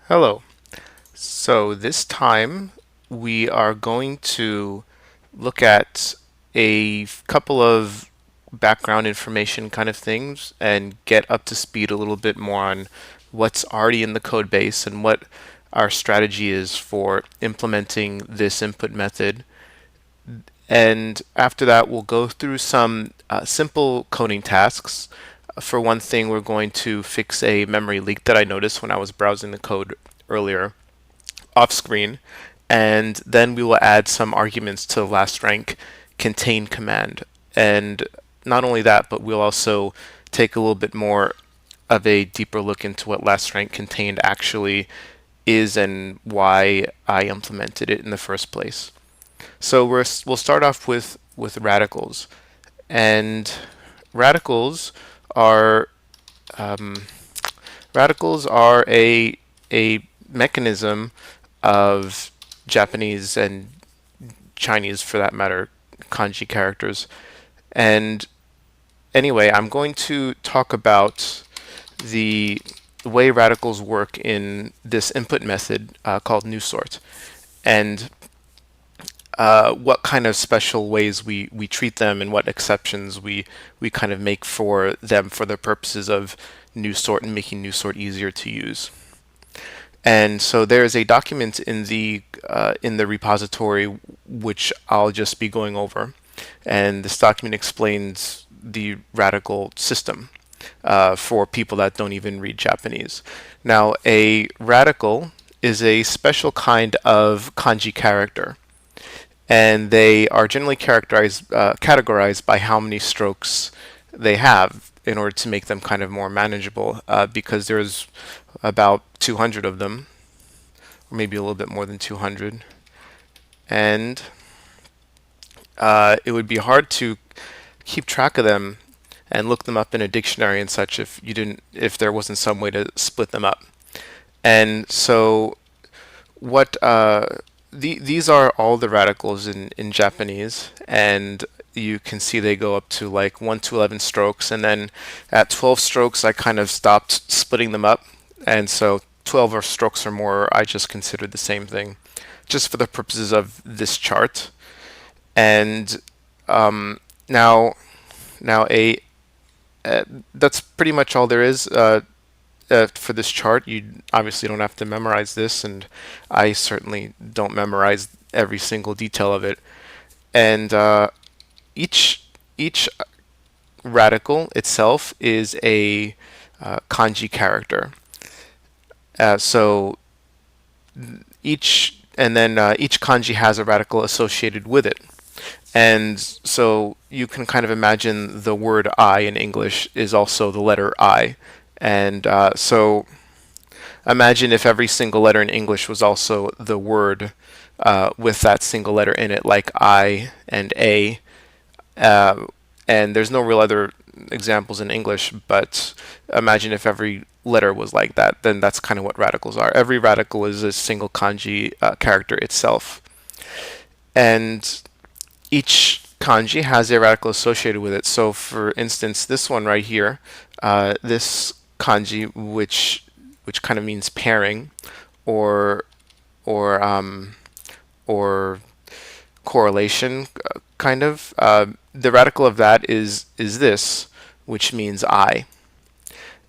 Hello. So this time we are going to look at couple of background information kind of things and get up to speed a little bit more on what's already in the code base and what our strategy is for implementing this input method. And after that, we'll go through some simple coding tasks. For one thing, we're going to fix a memory leak that I noticed when I was browsing the code earlier off screen, and then we will add some arguments to the last rank contain command. And not only that, but we'll also take a little bit more of a deeper look into what last rank contained actually is and why I implemented it in the first place. So we'll start off with radicals, and radicals are um, radicals are a mechanism of Japanese and Chinese, for that matter, kanji characters. And anyway, I'm going to talk about the way radicals work in this input method called new sort, and what kind of special ways we treat them and what exceptions we kind of make for them for the purposes of new sort and making new sort easier to use. And so there is a document in the repository which I'll just be going over, and this document explains the radical system for people that don't even read Japanese. Now, a radical is a special kind of kanji character, and they are generally categorized by how many strokes they have in order to make them kind of more manageable, because there's about 200 of them, or maybe a little bit more than 200, and it would be hard to keep track of them and look them up in a dictionary and such if there wasn't some way to split them up. And so what these are all the radicals in Japanese, and you can see they go up to like 1 to 11 strokes, and then at 12 strokes I kind of stopped splitting them up, and so 12 or strokes or more I just considered the same thing, just for the purposes of this chart. And um, now now a that's pretty much all there is for this chart. You obviously don't have to memorize this, and I certainly don't memorize every single detail of it. And each radical itself is a kanji character. So each kanji has a radical associated with it. And so you can kind of imagine the word I in English is also the letter I. And so imagine if every single letter in English was also the word with that single letter in it, like I and A. Uh, and there's no real other examples in English, but imagine if every letter was like that, then that's kind of what radicals are. Every radical is a single kanji character itself. And each kanji has a radical associated with it. So, for instance, this one right here, this kanji, which kind of means pairing, or or or correlation, kind of. The radical of that is this, which means I.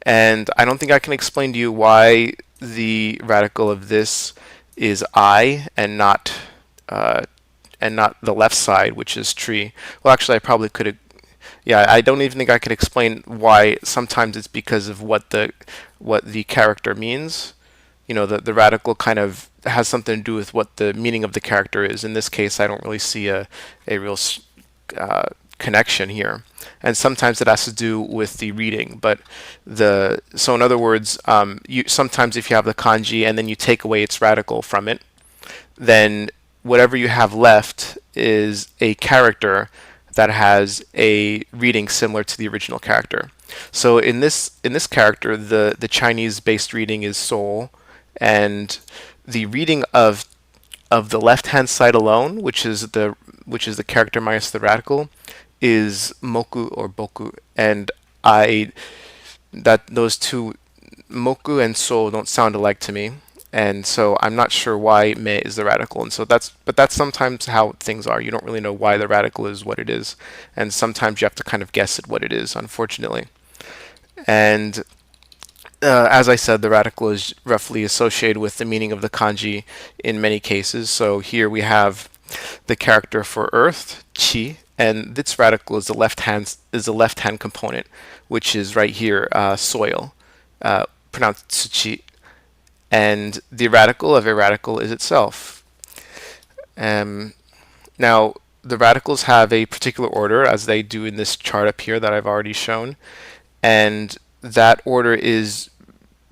And I don't think I can explain to you why the radical of this is I uh, and not the left side, which is tree. Well, actually, I probably could have. Yeah, I don't even think I could explain why. Sometimes it's because of what the character means. The radical kind of has something to do with what the meaning of the character is. In this case, I don't really see a real uh, connection here. And sometimes it has to do with the reading. But so in other words, you sometimes if you have the kanji and then you take away its radical from it, then whatever you have left is a character that has a reading similar to the original character. So in this character, the Chinese based reading is soul, and the reading of the left hand side alone, which is the character minus the radical, is moku or boku, and I that those two, moku and soul, don't sound alike to me. And so I'm not sure why me is the radical. And so that's sometimes how things are. You don't really know why the radical is what it is. And sometimes you have to kind of guess at what it is, unfortunately. And as I said, the radical is roughly associated with the meaning of the kanji in many cases. So here we have the character for earth, chi, and its radical is the left hand component, which is right here, soil, pronounced tsuchi, and the radical of a radical is itself. Um, Now, the radicals have a particular order, as they do in this chart up here that I've already shown, and that order is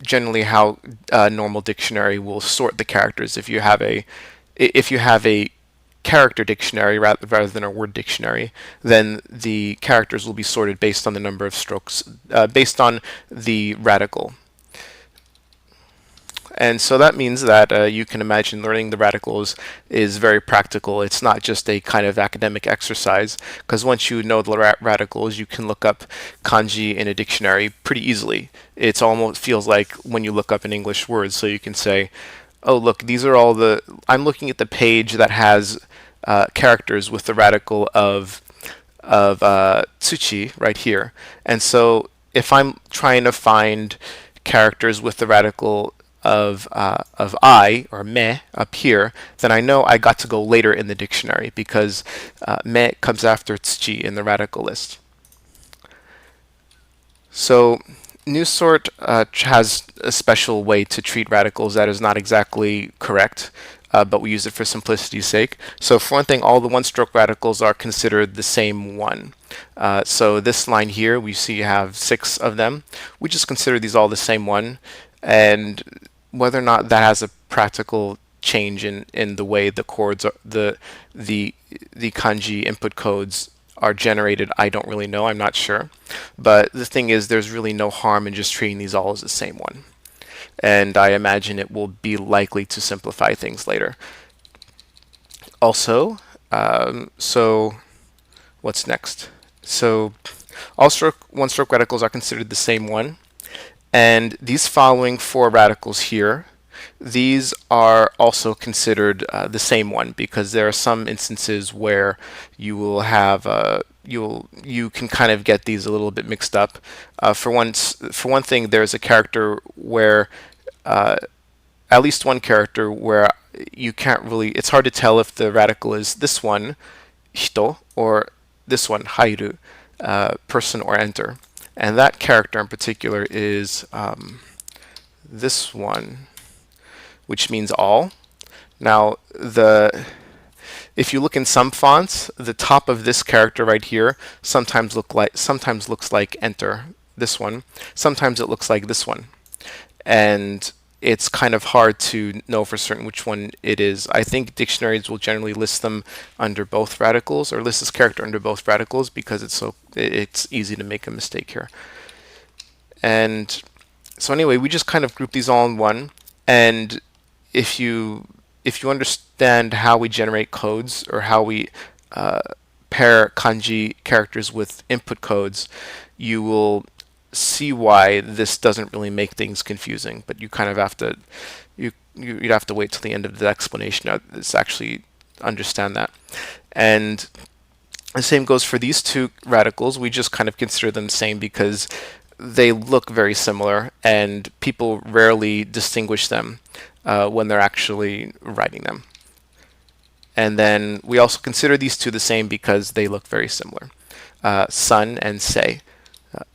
generally how a normal dictionary will sort the characters. If you have a character dictionary rather than a word dictionary, then the characters will be sorted based on the number of strokes, based on the radical. And so that means that you can imagine learning the radicals is very practical. It's not just a kind of academic exercise, because once you know the radicals, you can look up kanji in a dictionary pretty easily. It almost feels like when you look up an English word, so you can say, oh, look, these are all the. I'm looking at the page that has characters with the radical of tsuchi right here. And so if I'm trying to find characters with the radical of I or me up here, then I know I got to go later in the dictionary because me comes after tsuchi in the radical list. So new sort has a special way to treat radicals that is not exactly correct, but we use it for simplicity's sake. So for one thing, all the one-stroke radicals are considered the same one. So this line here, we see you have 6 of them. We just consider these all the same one, and whether or not that has a practical change in the way the codes are, the kanji input codes are generated, I don't really know. I'm not sure. But the thing is, there's really no harm in just treating these all as the same one. And I imagine it will be likely to simplify things later. Also, so what's next? So all one-stroke radicals are considered the same one. And these following 4 radicals here, these are also considered the same one, because there are some instances where you will have you can kind of get these a little bit mixed up. For one thing, there's a character where at least one character where you can't really. It's hard to tell if the radical is this one, hito, or this one, hairu, person or enter. And that character in particular is this one, which means all. Now, if you look in some fonts, the top of this character right here sometimes looks like enter, this one. Sometimes it looks like this one. And it's kind of hard to know for certain which one it is. I think dictionaries will generally list them under both radicals, or list this character under both radicals, because it's easy to make a mistake here. And so anyway, we just kind of group these all in one. And if you understand how we generate codes, or how we pair kanji characters with input codes, you will see why this doesn't really make things confusing. But you kind of have to you'd have to wait till the end of the explanation to actually understand that. And the same goes for these 2 radicals. We just kind of consider them the same because they look very similar, and people rarely distinguish them when they're actually writing them. And then we also consider these 2 the same because they look very similar. Sun and sei.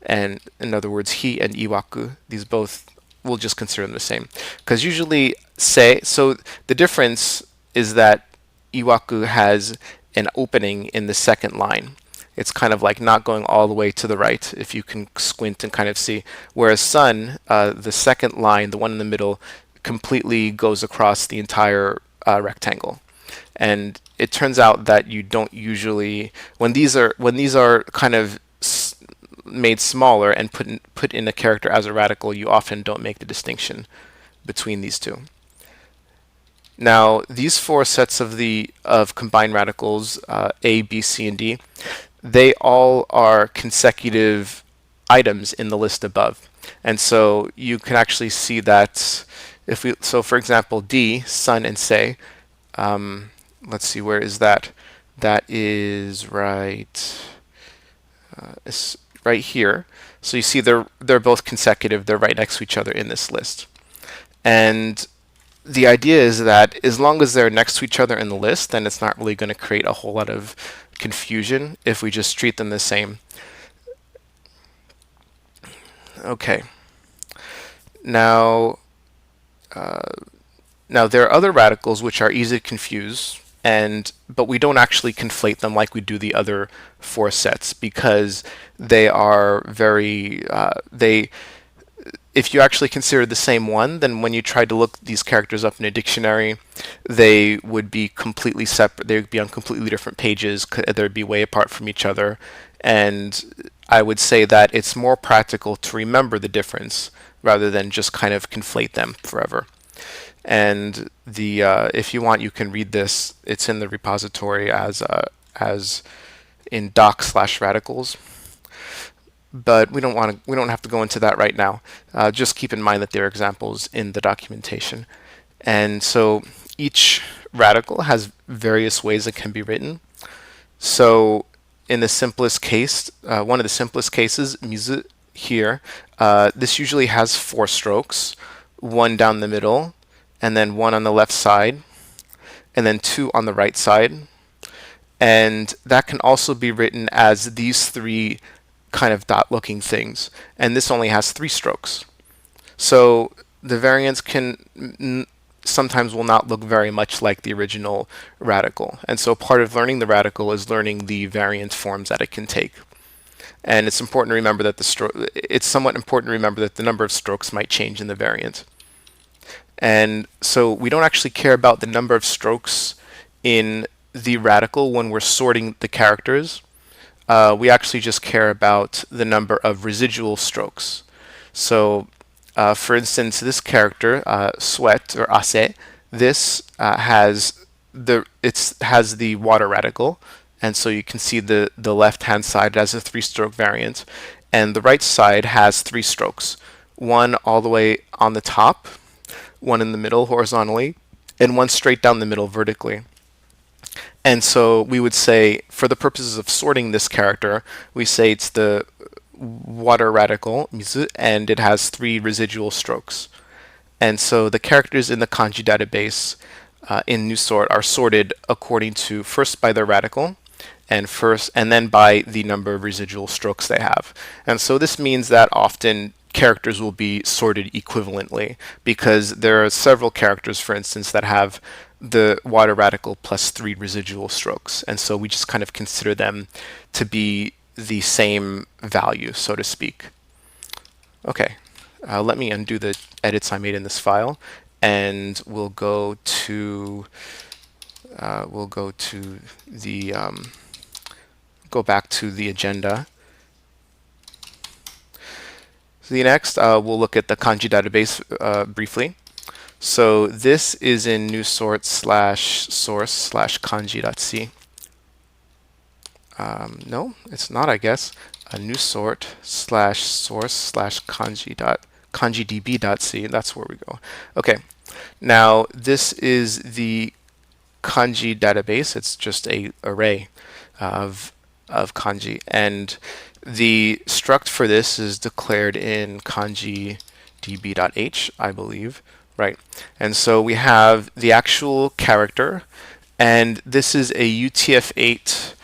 And in other words, he and iwaku, these both, we'll just consider them the same. Because usually sei, so the difference is that iwaku has an opening in the second line. It's kind of like not going all the way to the right, if you can squint and kind of see. Whereas sun, the second line, the one in the middle, completely goes across the entire rectangle. And it turns out that you don't usually, when these are kind of made smaller and put in a character as a radical, you often don't make the distinction between these 2. Now, these 4 sets of combined radicals, A, B, C, and D, they all are consecutive items in the list above. And so you can actually see that If we so for example D, sun and say, let's see, where is that? That is right here. So you see they're both consecutive. They're right next to each other in this list. And the idea is that as long as they're next to each other in the list, then it's not really going to create a whole lot of confusion if we just treat them the same. Okay. Now, now there are other radicals which are easy to confuse, but we don't actually conflate them like we do the other four sets because they are very they if you actually consider the same one, then when you try to look these characters up in a dictionary, they would be completely separate. They would be on completely different pages. They'd be way apart from each other. And I would say that it's more practical to remember the difference rather than just kind of conflate them forever. And if you want, you can read this. It's in the repository as in doc/radicals, but we don't have to go into that right now. Just keep in mind that there are examples in the documentation. And so each radical has various ways it can be written. So in the simplest case, one of the simplest cases, mizu here, this usually has four strokes, one down the middle, and then one on the left side, and then two on the right side. And that can also be written as these three kind of dot looking things, and this only has three strokes. So the variants sometimes will not look very much like the original radical, and so part of learning the radical is learning the variant forms that it can take. And it's important to remember that it's somewhat important to remember that the number of strokes might change in the variant. And so we don't actually care about the number of strokes in the radical when we're sorting the characters. We actually just care about the number of residual strokes. So, for instance, this character, sweat or ase, this has the water radical, and so you can see the left-hand side has a three-stroke variant, and the right side has three strokes, one all the way on the top, one in the middle horizontally, and one straight down the middle vertically. And so we would say, for the purposes of sorting this character, we say it's the water radical, mizu, and it has three residual strokes. And so the characters in the kanji database in new sort are sorted according to first by their radical, and then by the number of residual strokes they have. And so this means that often characters will be sorted equivalently because there are several characters, for instance, that have the water radical plus three residual strokes. And so we just kind of consider them to be the same value, so to speak. Okay, let me undo the edits I made in this file, and we'll go to the go back to the agenda. So the next, we'll look at the kanji database briefly. So this is in new sort /source/kanji.c. No, it's not, I guess. A new sort /source/kanji.kanjidb.c. That's where we go. Okay. Now this is the kanji database. It's just a array of kanji, and the struct for this is declared in kanji db.h, I believe. Right. And so we have the actual character, and this is a UTF-8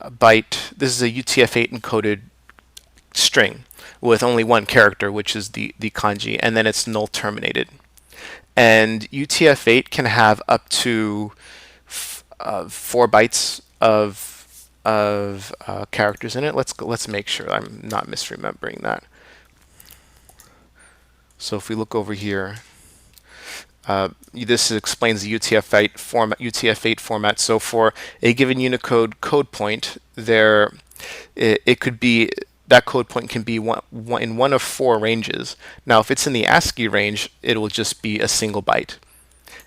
byte. This is a UTF-8 encoded string with only one character, which is the kanji, and then it's null terminated. And UTF-8 can have up to 4 bytes of characters in it. Let's make sure I'm not misremembering that. So if we look over here, this explains the UTF-8 format. So for a given Unicode code point, it could be that code point can be in one of 4 ranges. Now, if it's in the ASCII range, it will just be a single byte.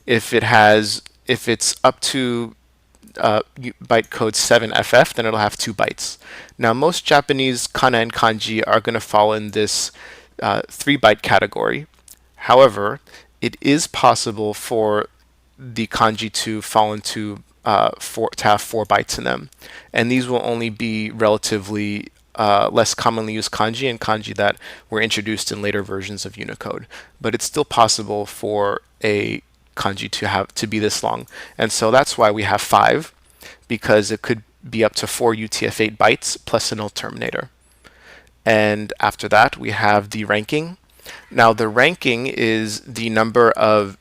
If it's up to byte code 7FF, then it'll have 2 bytes. Now, most Japanese kana and kanji are going to fall in this 3-byte category. However, it is possible for the kanji to fall into to have 4 bytes in them, and these will only be relatively less commonly used kanji and kanji that were introduced in later versions of Unicode. But it's still possible for a kanji to be this long, and so that's why we have 5, because it could be up to 4 UTF-8 bytes plus a null terminator. And after that, we have the ranking. Now, the ranking is the number of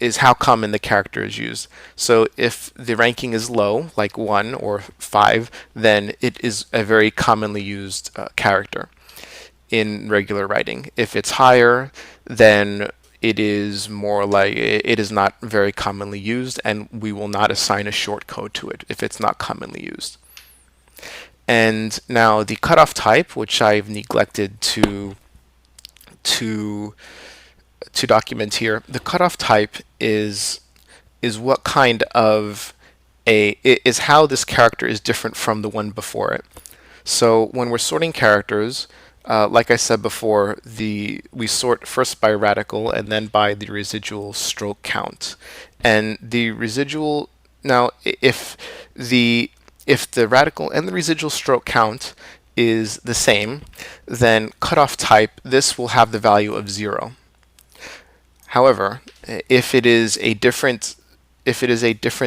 is how common the character is used. So if the ranking is low, like 1 or 5, then it is a very commonly used character in regular writing. If it's higher, then it is more like it is not very commonly used, and we will not assign a short code to it if it's not commonly used. And now the cutoff type, which I've neglected to document here, the cutoff type is what kind of is how this character is different from the one before it. So when we're sorting characters, like I said before, we sort first by radical and then by the residual stroke count. And the residual now, if the radical and the residual stroke count is the same, then cutoff type, this will have the value of 0. However, if it is a different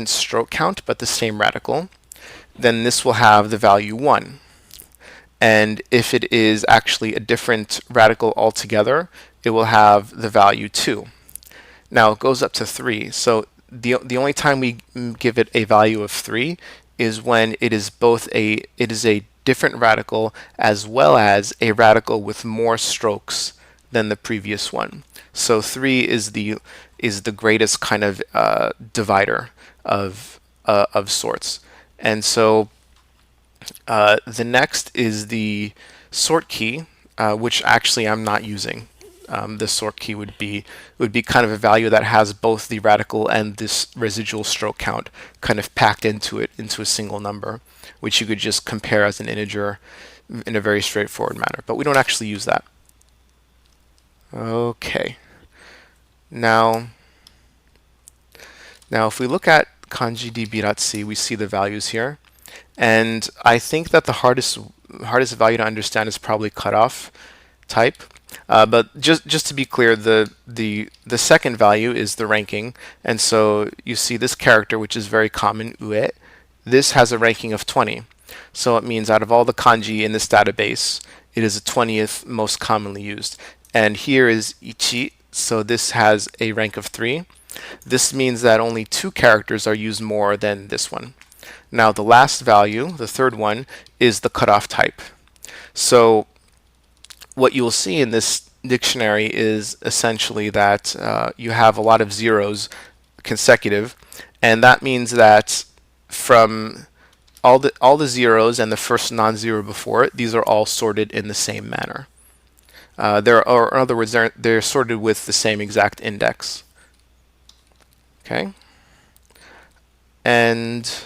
stroke count but the same radical, then this will have the value 1. And if it is actually a different radical altogether, it will have the value 2. Now it goes up to 3. So the only time we give it a value of 3 is when it is a different radical as well as a radical with more strokes than the previous one. So 3 is the greatest kind of divider of sorts. And so the next is the sort key, which actually I'm not using. The sort key would be kind of a value that has both the radical and this residual stroke count kind of packed into a single number, which you could just compare as an integer in a very straightforward manner. But we don't actually use that. Okay. Now if we look at kanji-db.c, we see the values here. And I think that the hardest value to understand is probably cutoff type. But just to be clear, the second value is the ranking, and so you see this character, which is very common, ue. This has a ranking of 20. So it means out of all the kanji in this database, it is the 20th most commonly used. And here is ichi, so this has a rank of 3. This means that only 2 characters are used more than this one. Now the last value, the third one, is the cutoff type. So what you'll see in this dictionary is essentially that you have a lot of zeros consecutive, and that means that from all the zeros and the first non-zero before it, these are all sorted in the same manner. Or in other words, they're sorted with the same exact index. Okay, and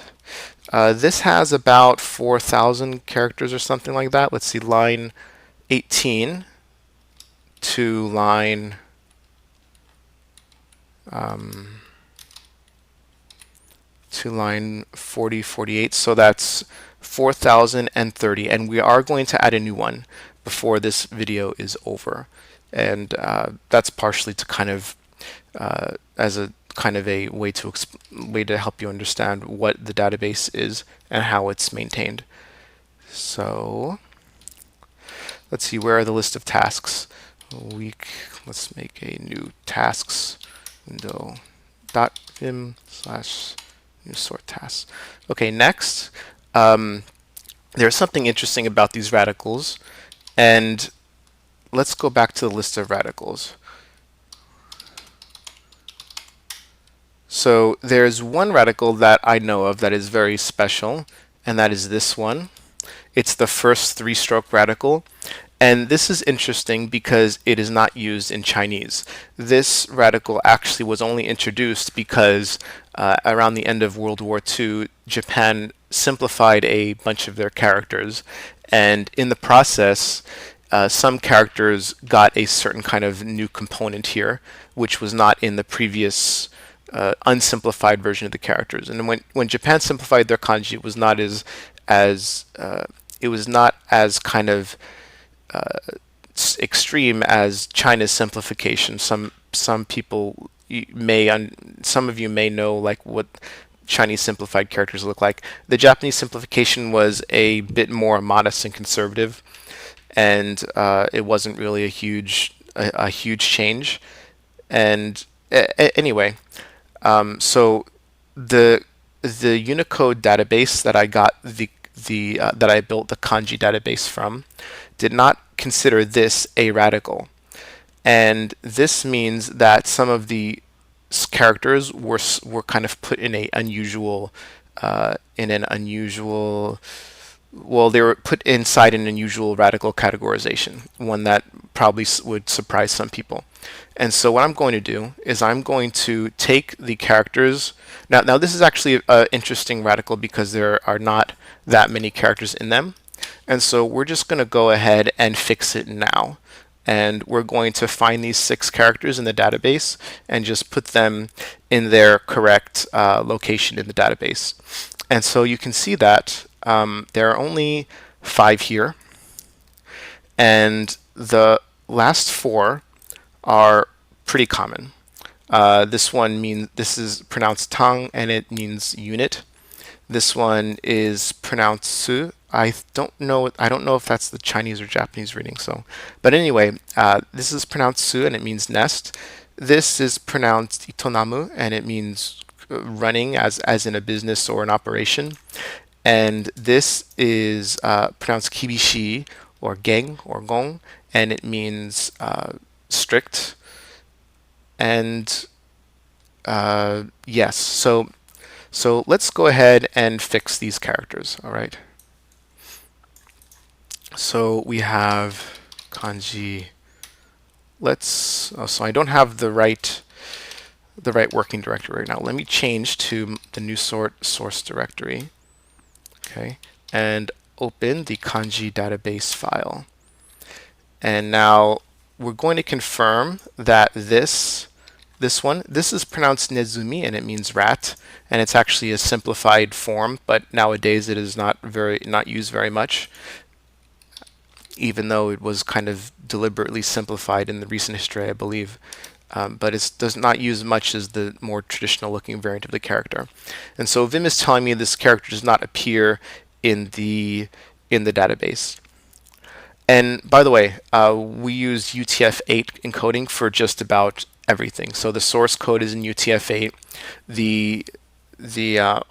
this has about 4,000 characters or something like that. Let's see, line 18 to line to line 40, 48. So that's 4,030, and we are going to add a new one before this video is over, and that's partially to kind of as a kind of a way to help you understand what the database is and how it's maintained. So let's see, where are the list of tasks? Let's make a new tasks window .vim / new sort tasks. Okay, next, there's something interesting about these radicals, and let's go back to the list of radicals. So there's one radical that I know of that is very special, and that is this one. It's the first 3-stroke radical. And this is interesting because it is not used in Chinese. This radical actually was only introduced because around the end of World War II, Japan simplified a bunch of their characters. And in the process, some characters got a certain kind of new component here, which was not in the previous unsimplified version of the characters. And when Japan simplified their kanji, it was not as it was not as kind of extreme as China's simplification. Some people some of you may know like what Chinese simplified characters look like. The Japanese simplification was a bit more modest and conservative, and it wasn't really a huge change. And anyway, so the the Unicode database that I got the that I built the kanji database from did not consider this a radical, and this means that some of the characters were kind of put in an unusual well, they were put inside an unusual radical categorization, one that probably would surprise some people. And so what I'm going to do is I'm going to take the characters. Now this is actually an interesting radical because there are not that many characters in them. And so we're just going to go ahead and fix it now. And we're going to find these 6 characters in the database and just put them in their correct location in the database. And so you can see that there are only 5 here, and the last 4 are pretty common. This is pronounced tang, and it means unit. This one is pronounced su. I don't know if that's the Chinese or Japanese reading. But anyway, this is pronounced su, and it means nest. This is pronounced itonamu, and it means running, as in a business or an operation. And this is pronounced kibishi or geng or gong, and it means strict. And yes, so let's go ahead and fix these characters. All right. So we have kanji. So I don't have the right working directory right now. Let me change to the new source directory. Okay, and open the kanji database file. And now we're going to confirm that this is pronounced nezumi, and it means rat, and it's actually a simplified form, but nowadays it is not used very much, even though it was kind of deliberately simplified in the recent history, I believe. But it does not use much as the more traditional looking variant of the character. And so Vim is telling me this character does not appear in the database. And by the way, we use UTF-8 encoding for just about everything. So the source code is in UTF-8.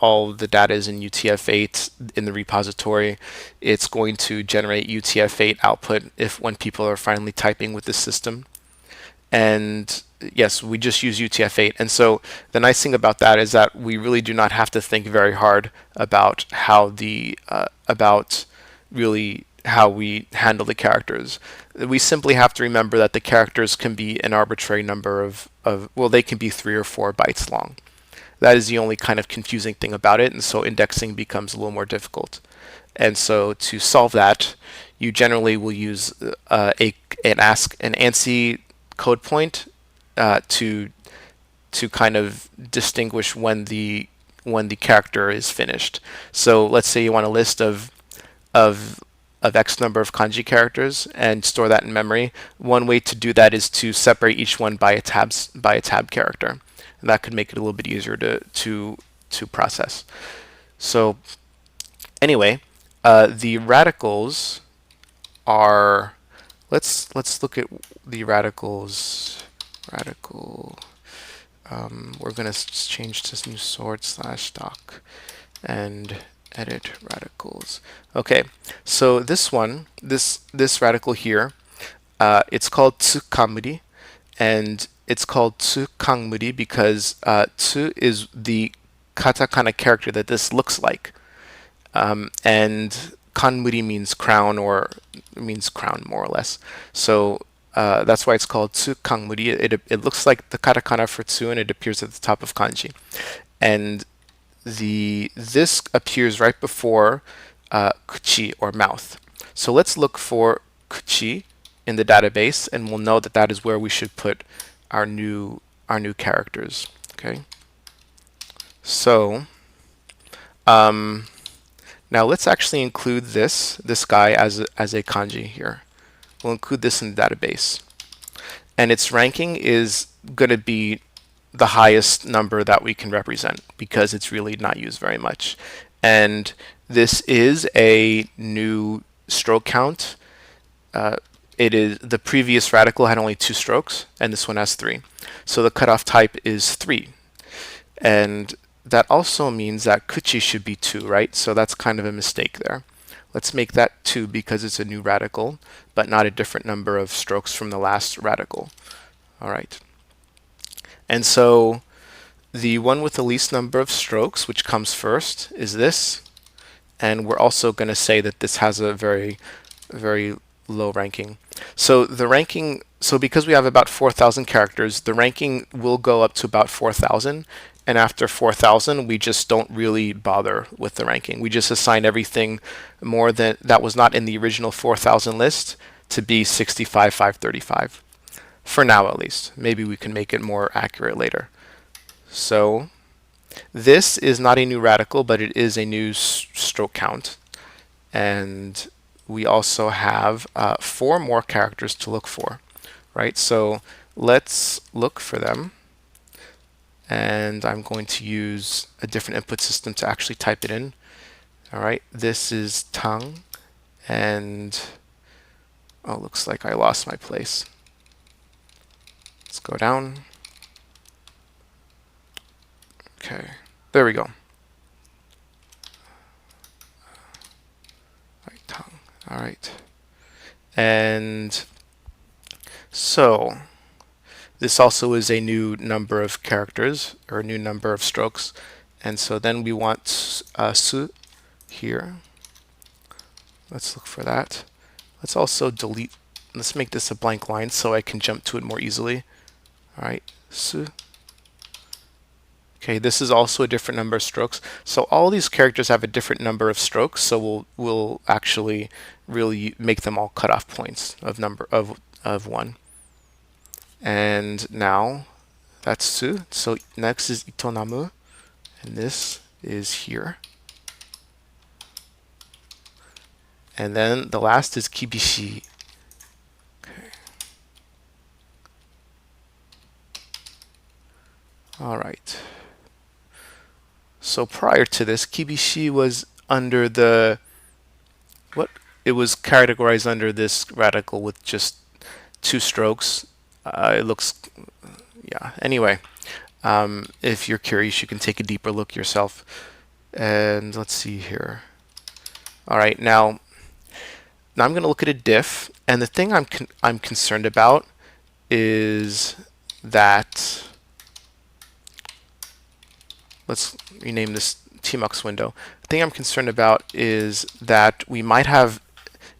All the data is in UTF-8 in the repository. It's going to generate UTF-8 output when people are finally typing with the system. And yes, we just use UTF-8. And so the nice thing about that is that we really do not have to think very hard about how we handle the characters. We simply have to remember that the characters can be an arbitrary number of well, they can be 3 or 4 bytes long. That is the only kind of confusing thing about it, and so indexing becomes a little more difficult. And so to solve that, you generally will use an ANSI code point to kind of distinguish when the character is finished. So let's say you want a list of X number of kanji characters and store that in memory. One way to do that is to separate each one by a tab character, and that could make it a little bit easier to process. So anyway, the radicals are. Let's look at the radicals. We're going to change to new sort/doc and edit radicals. Okay, so this radical here, it's called tsukamuri, and it's called tsukangmuri because tsu is the katakana character that this looks like, and kanmuri means crown, or means crown more or less. So that's why it's called tsukangmuri. It looks like the katakana for tsu, and it appears at the top of kanji. And this appears right before kuchi or mouth. So let's look for kuchi in the database, and we'll know that that is where we should put our new characters. Okay. So now let's actually include this guy as a kanji here. We'll include this in the database, and its ranking is going to be the highest number that we can represent because it's really not used very much. And this is a new stroke count. It is the previous radical had only 2 strokes, and this one has 3. So the cutoff type is 3, and that also means that kuchi should be 2, right? So that's kind of a mistake there. Let's make that 2 because it's a new radical, but not a different number of strokes from the last radical. All right. And so the one with the least number of strokes, which comes first, is this. And we're also going to say that this has a very, very low ranking. So the ranking, so because we have about 4,000 characters, the ranking will go up to about 4,000. And after 4,000, we just don't really bother with the ranking. We just assign everything more than that was not in the original 4,000 list to be 65,535. For now, at least. Maybe we can make it more accurate later. So this is not a new radical, but it is a new stroke count. And we also have 4 more characters to look for, right? So let's look for them. And I'm going to use a different input system to actually type it in. All right, this is tongue. And oh, looks like I lost my place. Let's go down. Okay, there we go. All right, tongue. All right. And so this also is a new number of characters, or a new number of strokes. And so then we want su here. Let's look for that. Let's also delete. Let's make this a blank line so I can jump to it more easily. All right, su. Okay, this is also a different number of strokes. So all these characters have a different number of strokes. So we'll actually really make them all cutoff points of number of 1. And now that's su. So next is itonamu, and this is here. And then the last is kibishi. Okay. All right. So prior to this, kibishi was under the it was categorized under this radical with just 2 strokes. It looks, yeah. Anyway, if you're curious, you can take a deeper look yourself. And let's see here. All right, now I'm going to look at a diff, and the thing I'm concerned about is that, let's rename this tmux window. The thing I'm concerned about is that we might have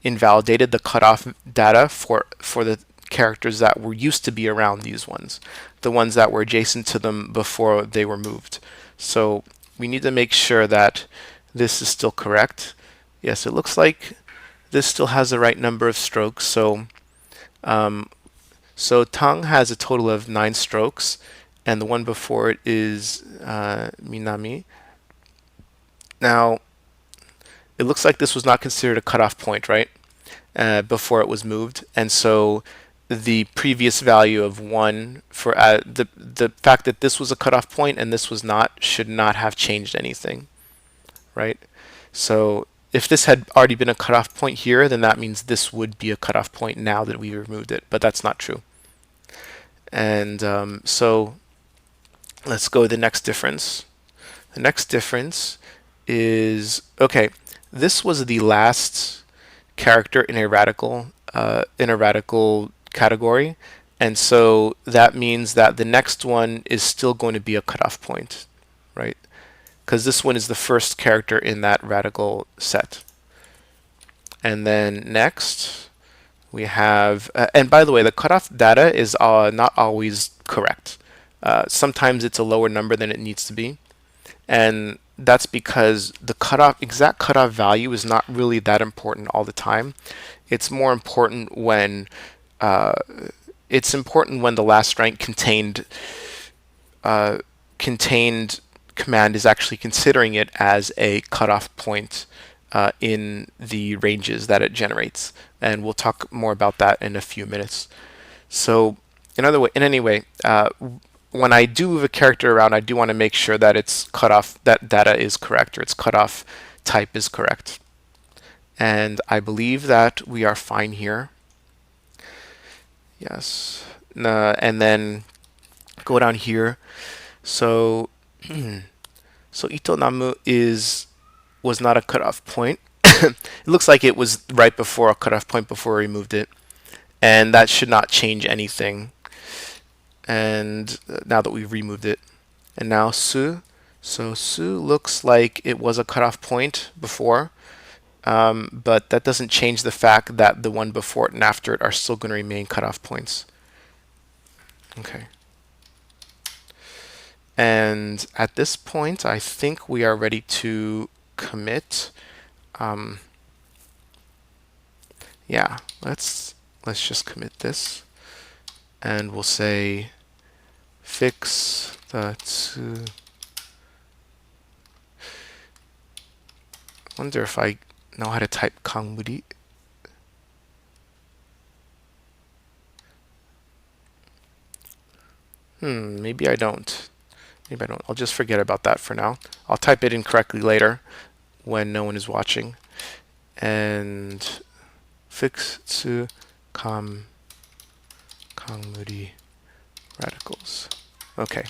invalidated the cutoff data for the characters that were used to be around these ones, the ones that were adjacent to them before they were moved. So we need to make sure that this is still correct. Yes, it looks like this still has the right number of strokes. So so tongue has a total of 9 strokes, and the one before it is minami. Now, it looks like this was not considered a cutoff point, right? Before it was moved, and so the previous value of 1 for the fact that this was a cutoff point and this was not should not have changed anything, right? So if this had already been a cutoff point here, then that means this would be a cutoff point now that we removed it, but that's not true. And so let's go to the next difference. The next difference is, okay, this was the last character in a radical category, and so that means that the next one is still going to be a cutoff point, right? Because this one is the first character in that radical set. And then next we have, and by the way, the cutoff data is not always correct. Sometimes it's a lower number than it needs to be, and that's because the exact cutoff value is not really that important all the time. It's more important when uh, it's important when the last rank uh, contained command is actually considering it as a cutoff point in the ranges that it generates, and we'll talk more about that in a few minutes. So, in any way, when I do move a character around, I do want to make sure that its cutoff that data is correct or its cutoff type is correct. And I believe that we are fine here. Yes. And then go down here. So, so Itonamu was not a cutoff point. It looks like it was right before a cutoff point before we moved it, and that should not change anything. And now that we've removed it, and now Su. So Su looks like it was a cutoff point before, but that doesn't change the fact that the one before it and after it are still going to remain cutoff points. Okay. And at this point, I think we are ready to commit. Um, yeah, let's just commit this, and we'll say fix the tsu. I wonder if I know how to type kangmuri. Maybe I don't. Maybe I don't. I'll just forget about that for now. I'll type it incorrectly later when no one is watching. And fix tsu kangmuri radicals. Okay.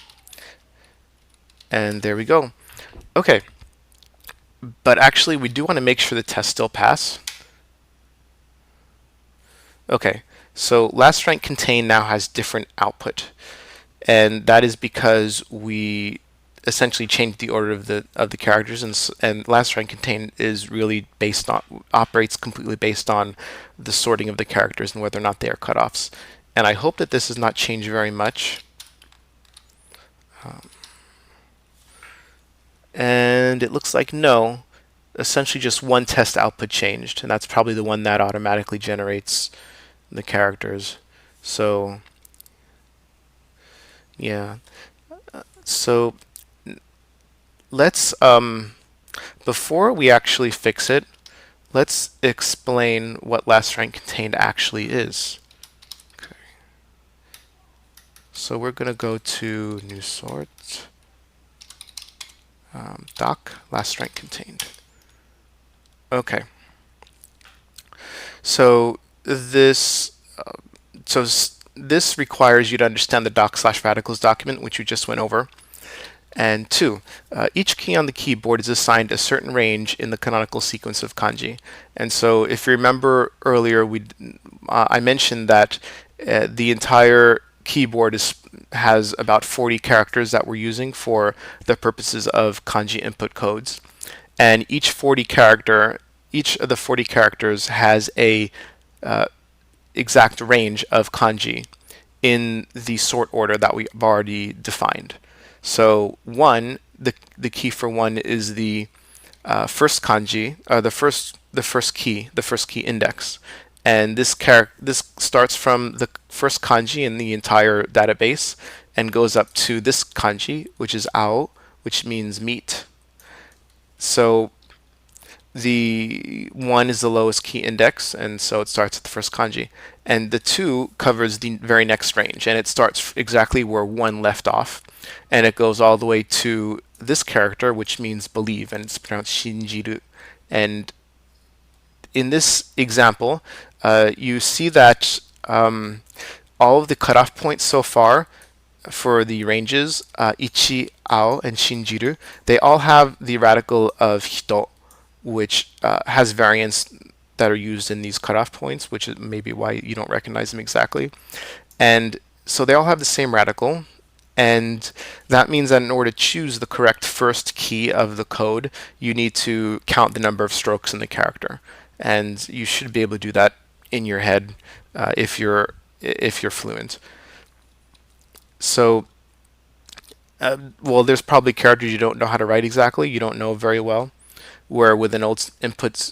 And there we go. Okay. But actually, we do want to make sure the tests still pass. Okay. So last rank contain now has different output, and that is because we essentially changed the order of the characters, and last rank contain is really based on operates completely based on the sorting of the characters and whether or not they are cutoffs. And I hope that this has not changed very much. And it looks like no. Essentially, just one test output changed, and that's probably the one that automatically generates the characters. So yeah. So let's before we actually fix it, let's explain what last rank contained actually is. Okay. So we're going to go to new sort, doc, last rank contained. Okay. So this so this requires you to understand the doc/radicals document, which we just went over. And two, each key on the keyboard is assigned a certain range in the canonical sequence of kanji. And so if you remember earlier, I mentioned that the entire keyboard has about 40 characters that we're using for the purposes of kanji input codes. And each of the 40 characters has a exact range of kanji in the sort order that we've already defined. So the key for one is the first kanji, the first key index, and this starts from the first kanji in the entire database and goes up to this kanji, which is ao, which means meat. So the 1 is the lowest key index, and so it starts at the first kanji. And the 2 covers the very next range, and it starts exactly where 1 left off, and it goes all the way to this character, which means believe, and it's pronounced shinjiru. And in this example, you see that all of the cutoff points so far for the ranges, ichi, ao, and shinjiru, they all have the radical of hito, which has variants that are used in these cutoff points, which is maybe why you don't recognize them exactly. And so they all have the same radical, and that means that in order to choose the correct first key of the code, you need to count the number of strokes in the character, and you should be able to do that in your head if you're fluent. So, well, there's probably characters you don't know how to write exactly, you don't know very well, where with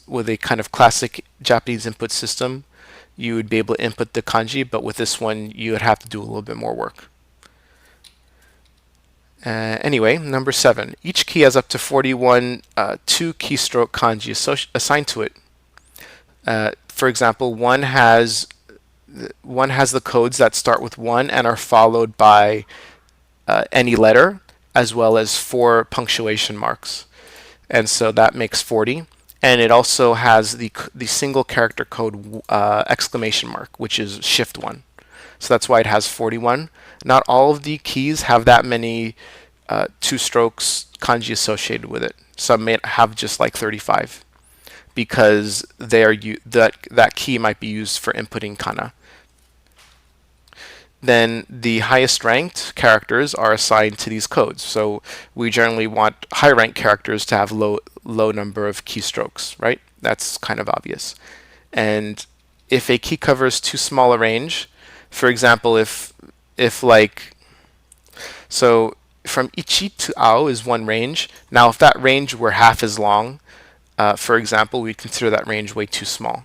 with a kind of classic Japanese input system, you would be able to input the kanji, but with this one, you would have to do a little bit more work. Anyway, number 7. Each key has up to 41 two-keystroke kanji assigned to it. For example, one has the codes that start with 1 and are followed by any letter, as well as 4 punctuation marks. And so that makes 40. And it also has the single character code exclamation mark, which is shift 1. So that's why it has 41. Not all of the keys have that many two strokes kanji associated with it. Some may have just like 35 because that key might be used for inputting kana. Then the highest ranked characters are assigned to these codes. So we generally want high ranked characters to have low number of keystrokes, right? That's kind of obvious. And if a key covers too small a range, for example, if like so from ichi to ao is one range. Now if that range were half as long, for example, we'd consider that range way too small.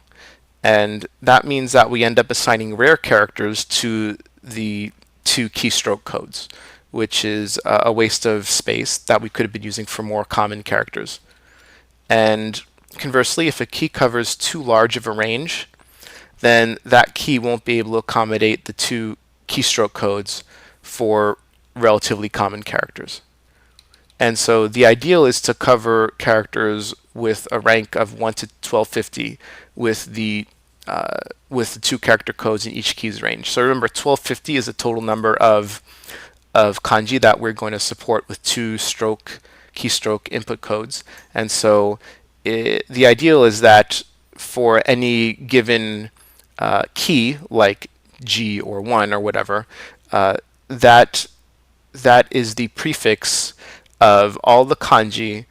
And that means that we end up assigning rare characters to the two keystroke codes, which is a waste of space that we could have been using for more common characters. And conversely, if a key covers too large of a range, then that key won't be able to accommodate the two keystroke codes for relatively common characters. And so the ideal is to cover characters with a rank of 1 to 1250 with the two character codes in each key's range. So remember, 1250 is the total number of kanji that we're going to support with keystroke input codes. And so the ideal is that for any given key, like G or 1 or whatever, that is the prefix of all the kanji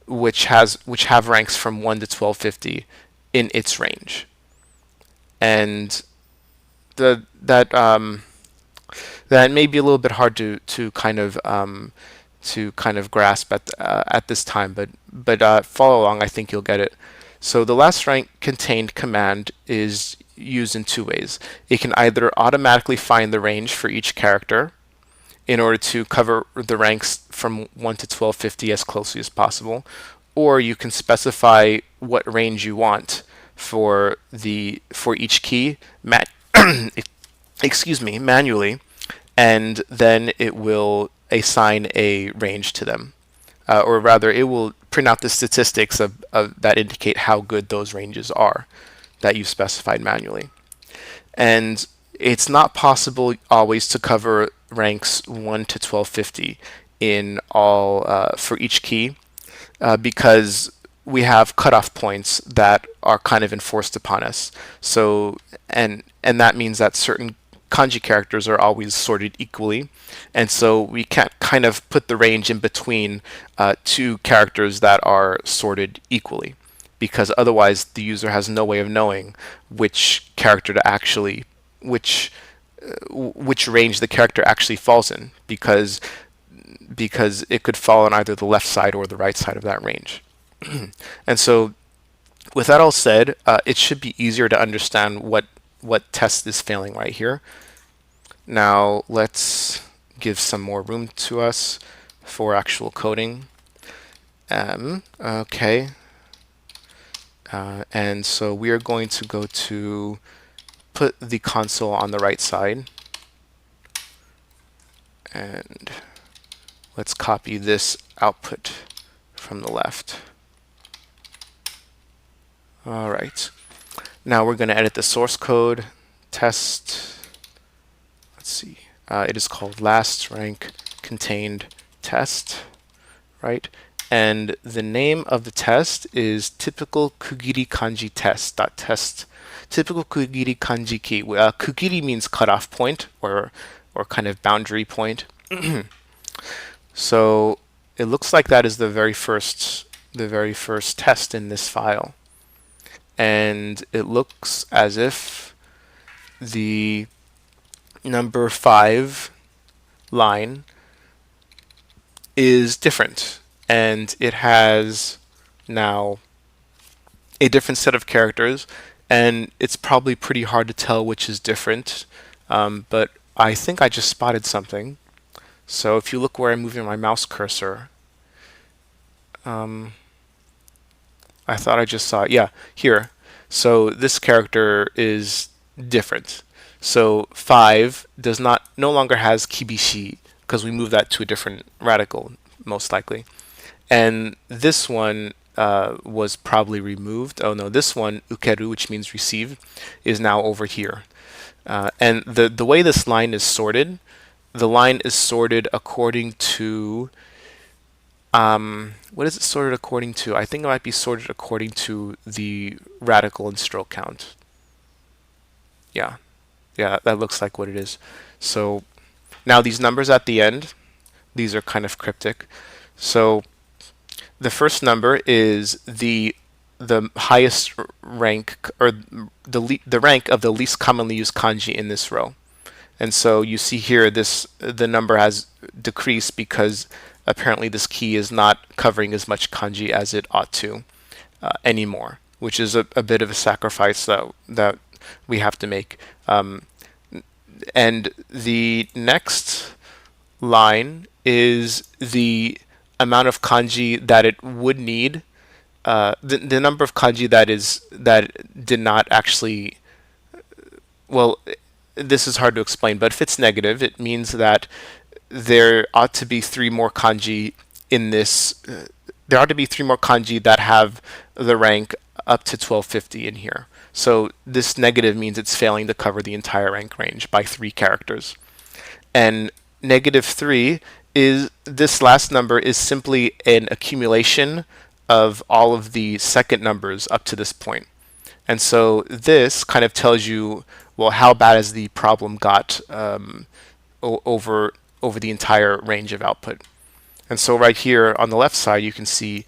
which have ranks from 1 to 1250 in its range. And that may be a little bit hard to kind of grasp at this time, but follow along. I think you'll get it. So the last rank contained command is used in two ways. It can either automatically find the range for each character in order to cover the ranks from 1 to 1250 as closely as possible, or you can specify what range you want for each key manually, and then it will assign a range to them, or rather it will print out the statistics that indicate how good those ranges are that you specified manually. And it's not possible always to cover ranks 1 to 1250 in all for each key, because we have cutoff points that are kind of enforced upon us. So and that means that certain kanji characters are always sorted equally, and so we can't kind of put the range in between two characters that are sorted equally, because otherwise the user has no way of knowing which character to actually which range the character actually falls in, because it could fall on either the left side or the right side of that range. And so with that all said, it should be easier to understand what test is failing right here. Now let's give some more room to us for actual coding. Okay. And so we are going to go to put the console on the right side. And let's copy this output from the left. All right. Now we're going to edit the source code test. Let's see. It is called last rank contained test, right? And the name of the test is typical kugiri kanji test. Typical kugiri kanji key. Kugiri means cutoff point or kind of boundary point. So it looks like that is the very first test in this file. And it looks as if the number 5 line is different, and it has now a different set of characters, and it's probably pretty hard to tell which is different. But I think I just spotted something. So if you look where I'm moving my mouse cursor, um, I thought I just saw it. Yeah, here. So this character is different. So 5 does not no longer has kibishi because we moved that to a different radical, most likely. And this one was probably removed. Oh no, this one, ukeru, which means receive, is now over here. And the way this line is sorted, the line is sorted according to what is it sorted according to? I think it might be sorted according to the radical and stroke count. Yeah, yeah, that looks like what it is. So now these numbers at the end, these are kind of cryptic. So the first number is the highest rank, or the rank of the least commonly used kanji in this row. And so you see here the number has decreased because apparently this key is not covering as much kanji as it ought to anymore, which is a bit of a sacrifice that we have to make. And the next line is the amount of kanji that it would need, the number of kanji that did not actually, well, this is hard to explain, but if it's negative, it means that there ought to be 3 more kanji in this. There ought to be 3 more kanji that have the rank up to 1250 in here. So this negative means it's failing to cover the entire rank range by 3 characters. And -3 is this last number is simply an accumulation of all of the second numbers up to this point. And so this kind of tells you, well, how bad has the problem got over the entire range of output. And so right here on the left side, you can see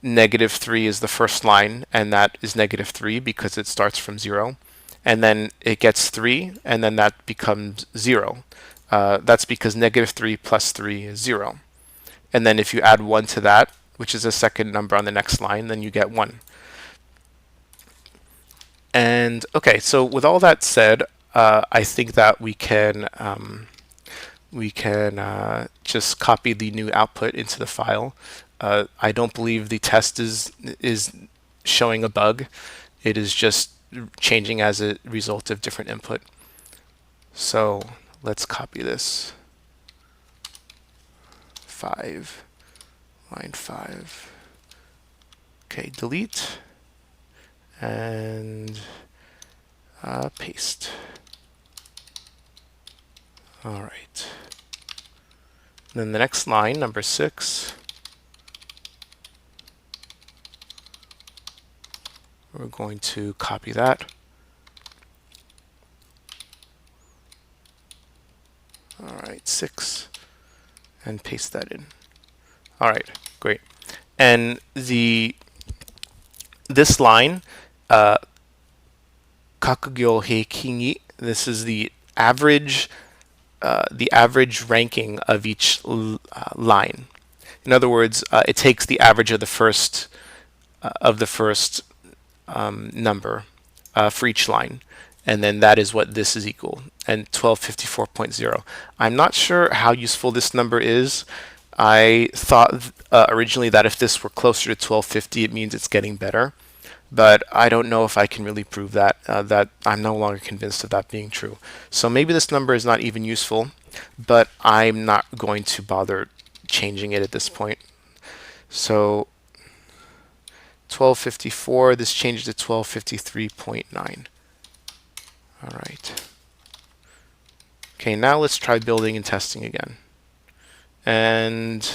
-3 is the first line, and that is -3 because it starts from 0. And then it gets 3, and then that becomes 0. That's because -3 plus 3 is 0. And then if you add 1 to that, which is a second number on the next line, then you get 1. And okay, so with all that said, I think that we can just copy the new output into the file. I don't believe the test is showing a bug. It is just changing as a result of different input. So let's copy this. 5, line 5. Okay, delete and paste. All right. Then the next line, number 6, we're going to copy that. All right, 6, and paste that in. All right, great. And this line, kakugyo heikingi, this is the average ranking of each line. In other words, it takes the average of the first number for each line, and then that is what this is equal, and 1254.0. I'm not sure how useful this number is. I thought originally that if this were closer to 1250, it means it's getting better, but I don't know if I can really prove that. That I'm no longer convinced of that being true. So maybe this number is not even useful, but I'm not going to bother changing it at this point. So 1254, this changes to 1253.9. All right. Okay, now let's try building and testing again. And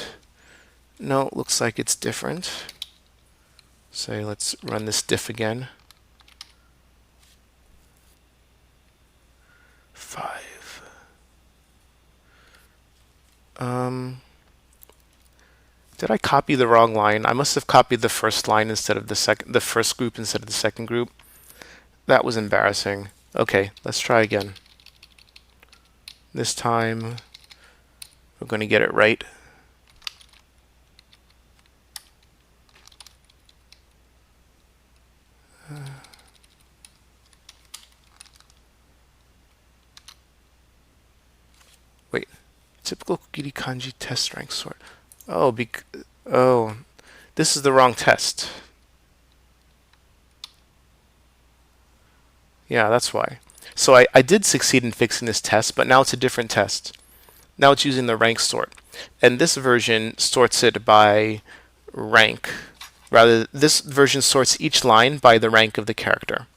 no, it looks like it's different. So let's run this diff again. 5. Did I copy the wrong line? I must have copied the first line instead of the first group instead of the second group. That was embarrassing. Okay, let's try again. This time we're going to get it right. Typical Kokiri Kanji test rank sort. Oh, oh, this is the wrong test. Yeah, that's why. So I did succeed in fixing this test, but now it's a different test. Now it's using the rank sort. And this version sorts it by rank. This version sorts each line by the rank of the character,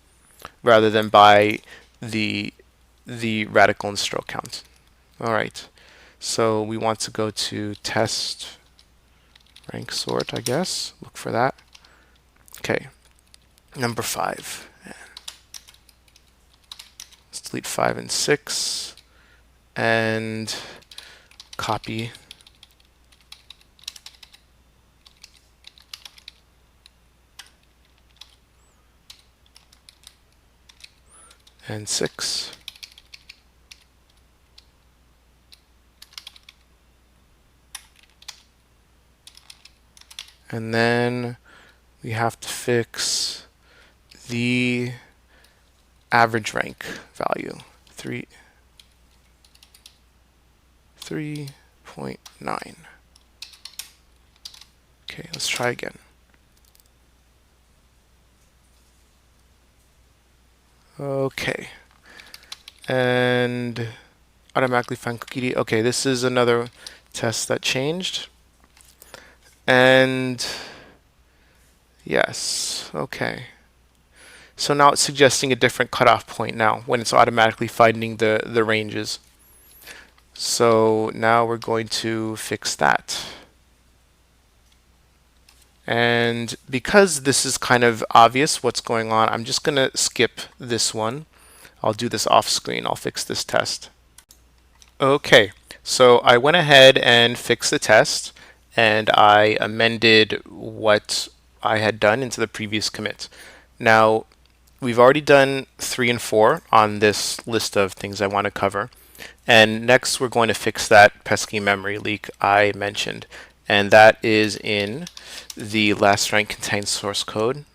rather than by the radical and stroke count. All right. So we want to go to test rank sort, I guess. Look for that. Okay. Number 5. Let's delete 5 and 6 and copy. And 6. And then we have to fix the average rank value, 3.9. Okay, let's try again. Okay. And automatically find Kokiri. Okay, this is another test that changed. And yes, okay. So now it's suggesting a different cutoff point now when it's automatically finding the ranges. So now we're going to fix that. And because this is kind of obvious what's going on, I'm just going to skip this one. I'll do this off screen. I'll fix this test. Okay, so I went ahead and fixed the test, and I amended what I had done into the previous commit. Now, we've already done 3 and 4 on this list of things I want to cover. And next we're going to fix that pesky memory leak I mentioned. And that is in the last rank contains source code.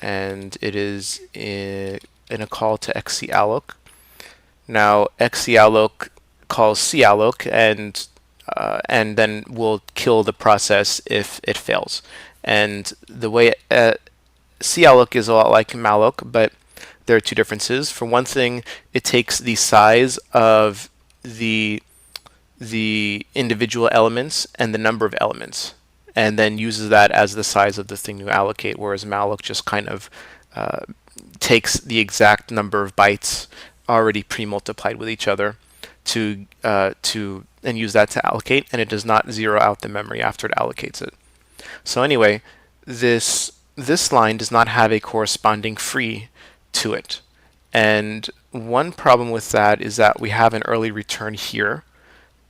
And it is in a call to xcalloc. Now xcalloc calls calloc and then will kill the process if it fails. And the way calloc is a lot like malloc, but there are two differences. For one thing, it takes the size of the individual elements and the number of elements, and then uses that as the size of the thing to allocate, whereas malloc just kind of takes the exact number of bytes already pre-multiplied with each other to and use that to allocate, and it does not zero out the memory after it allocates it. So anyway, this line does not have a corresponding free to it. And one problem with that is that we have an early return here,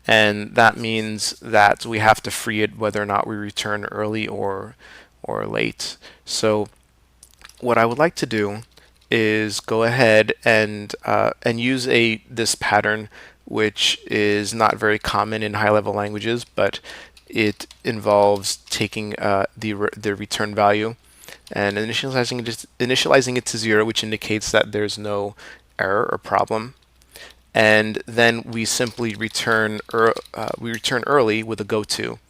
and that means that we have to free it whether or not we return early or late. So what I would like to do is go ahead and use this pattern, which is not very common in high-level languages, but it involves taking the return value and initializing it to 0, which indicates that there's no error or problem. And then we simply return early with a goto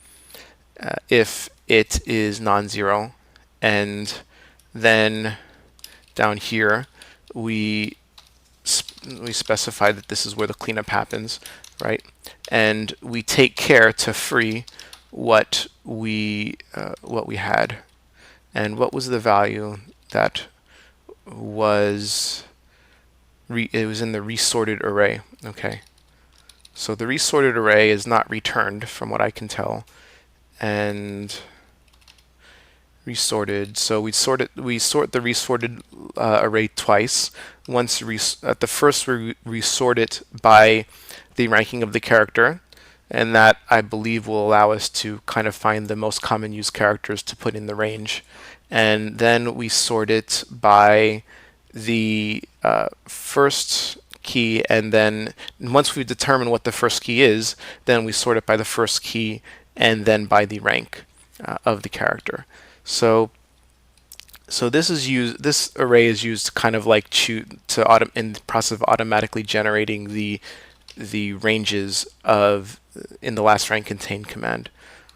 if it is non-zero, and then down here we specify that this is where the cleanup happens, right? And we take care to free what we had. And what was the value that was it was in the resorted array. Okay, so the resorted array is not returned from what I can tell, and resorted. So we sort the resorted array twice. Once at the first we resort it by the ranking of the character, and that I believe will allow us to kind of find the most common used characters to put in the range. And then we sort it by the first key, and then once we've determined what the first key is, then we sort it by the first key and then by the rank of the character. So this array is used kind of like in the process of automatically generating the the ranges of in the last rank contain command.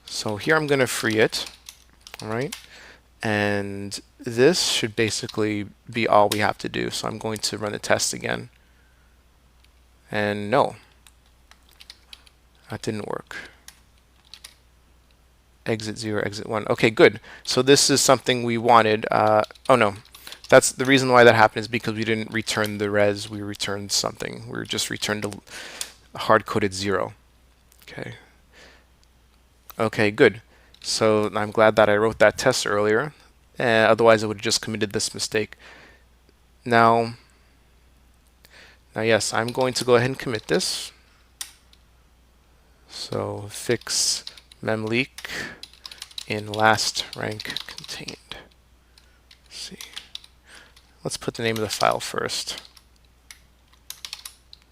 So here I'm going to free it, all right? And this should basically be all we have to do. So I'm going to run the test again. And no, that didn't work. Exit 0, exit 1. Okay, good. So this is something we wanted. Oh no, that's the reason why that happened is because we didn't return the res, we returned something. We just returned a hard-coded 0. Okay. Okay, good. So I'm glad that I wrote that test earlier. Otherwise, I would have just committed this mistake. Now, yes, I'm going to go ahead and commit this. So fix memleak in last rank contained. Let's see. Let's put the name of the file first.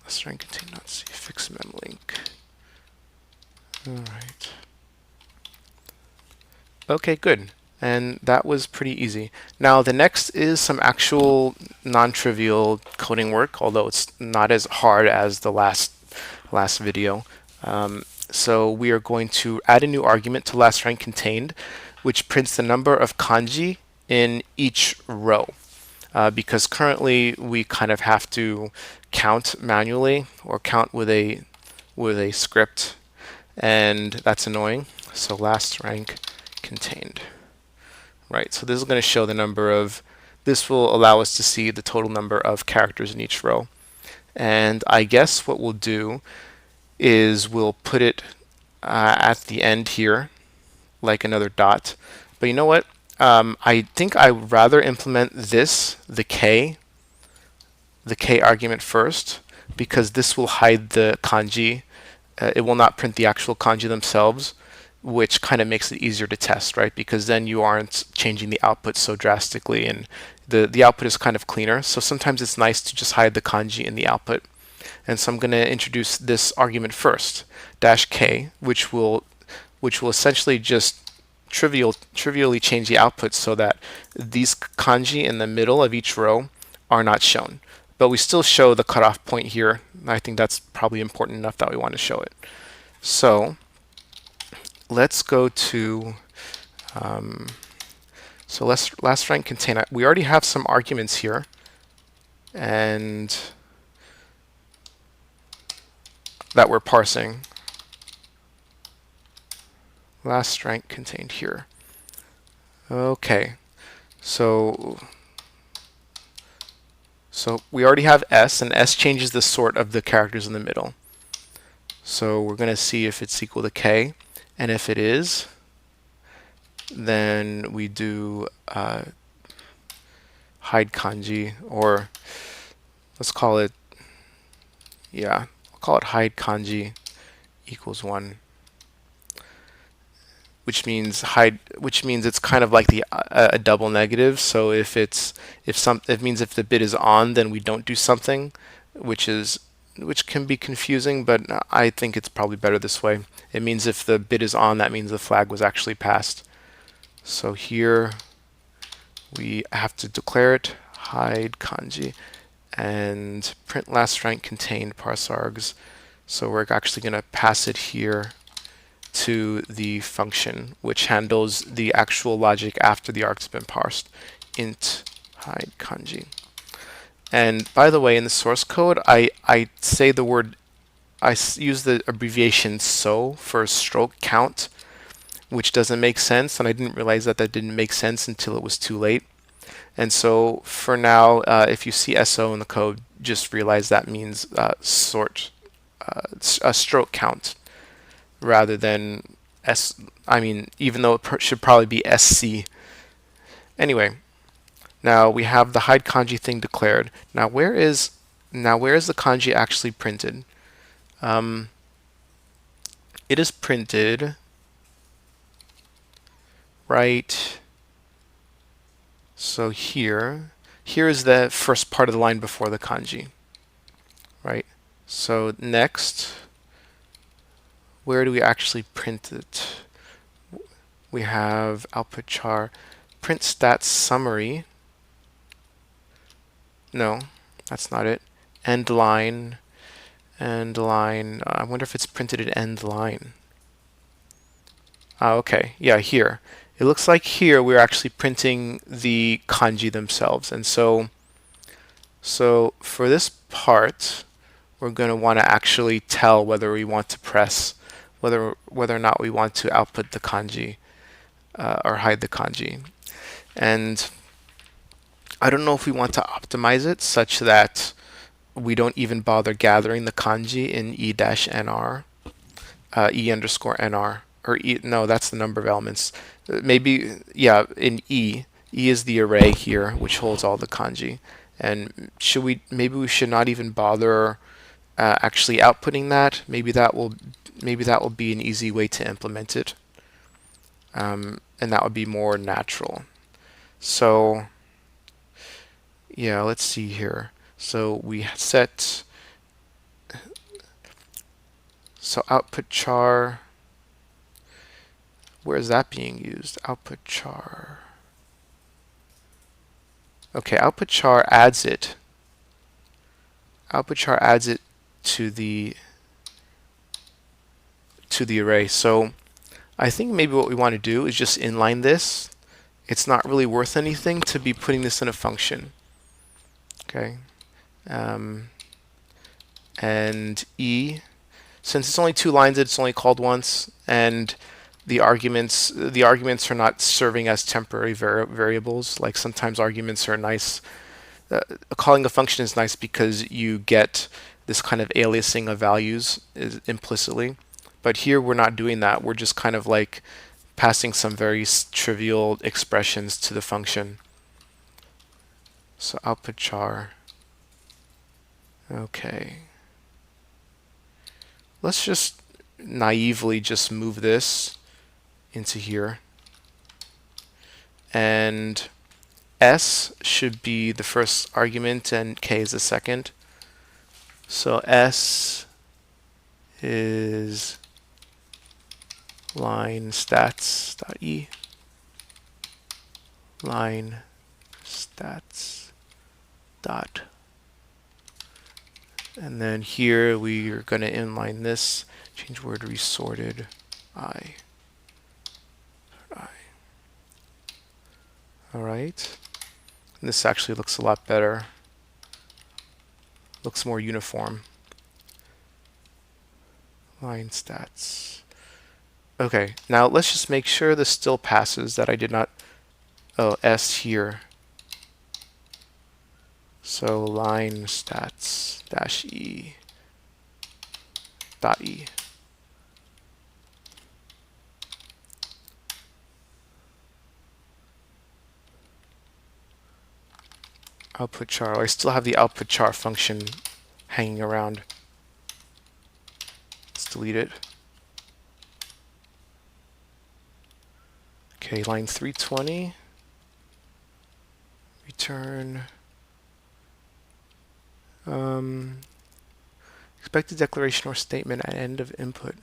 Last rank contained.c fix memlink. All right. Okay, good. And that was pretty easy. Now the next is some actual non-trivial coding work, although it's not as hard as the last video. So we are going to add a new argument to last rank contained, which prints the number of kanji in each row. Because currently we kind of have to count manually or count with a script, and that's annoying. So last rank contained. Right, so this is going to show the number of, this will allow us to see the total number of characters in each row. And I guess what we'll do is we'll put it at the end here, like another dot. But you know what? I think I'd rather implement this, the k argument first, because this will hide the kanji. It will not print the actual kanji themselves, which kind of makes it easier to test, right? Because then you aren't changing the output so drastically, and the output is kind of cleaner. So sometimes it's nice to just hide the kanji in the output. And so I'm going to introduce this argument first, -k, which will essentially just trivially change the output so that these kanji in the middle of each row are not shown. But we still show the cutoff point here. I think that's probably important enough that we want to show it. So let's go to last rank contain. We already have some arguments here, and that we're parsing. Last rank contained here. Okay, so we already have S, and S changes the sort of the characters in the middle. So we're going to see if it's equal to K, and if it is, then we do hide kanji, or let's call it, yeah, I'll call it hide kanji equals 1, which means it's kind of like a double negative. So if it means if the bit is on, then we don't do something, which can be confusing, but I think it's probably better this way. It means if the bit is on, that means the flag was actually passed. So here we have to declare it hide kanji and print last rank contained parse args. So we're actually going to pass it here to the function, which handles the actual logic after the arg's been parsed. Int hide kanji. And by the way, in the source code, I use the abbreviation SO for stroke count, which doesn't make sense, and I didn't realize that didn't make sense until it was too late. And so for now, if you see SO in the code, just realize that means a stroke count, rather than even though it should probably be SC. Anyway, now we have the hide kanji thing declared. Now where is the kanji actually printed? It is printed right. So here is the first part of the line before the kanji, right? So next, where do we actually print it? We have output char, print stats summary. No, that's not it. End line, End line. I wonder if it's printed at end line. Okay, yeah, here. It looks like here we're actually printing the kanji themselves. And so for this part, we're going to want to actually tell whether we want to press, whether or not we want to output the kanji or hide the kanji. And I don't know if we want to optimize it such that we don't even bother gathering the kanji in e-nr, e_nr, or e, no, that's the number of elements. Maybe, yeah, in e is the array here, which holds all the kanji. And maybe we should not even bother actually outputting that. Maybe that will be an easy way to implement it, and that would be more natural. So yeah, let's see here. So we set output char. Where is that being used? Output char. Okay, output char adds it. Output char adds it to the array. So I think maybe what we want to do is just inline this. It's not really worth anything to be putting this in a function. Okay. And e, since it's only 2 lines, it's only called once, and the arguments are not serving as temporary variables. Like sometimes arguments are nice. Calling a function is nice because you get this kind of aliasing of values implicitly. But here we're not doing that. We're just kind of like passing some very trivial expressions to the function. So output char. Okay. Let's just naively just move this into here. And s should be the first argument and k is the second. So s is line stats.e, line stats dot, and then here we are going to inline this, change word resorted I. All right, and this actually looks a lot better. Looks more uniform. Line stats. Okay, now let's just make sure this still passes, that I did not, oh, s here. So line stats dash e dot e. Output char. I still have the output char function hanging around. Let's delete it. Okay, line 320. Return. Expected declaration or statement at end of input.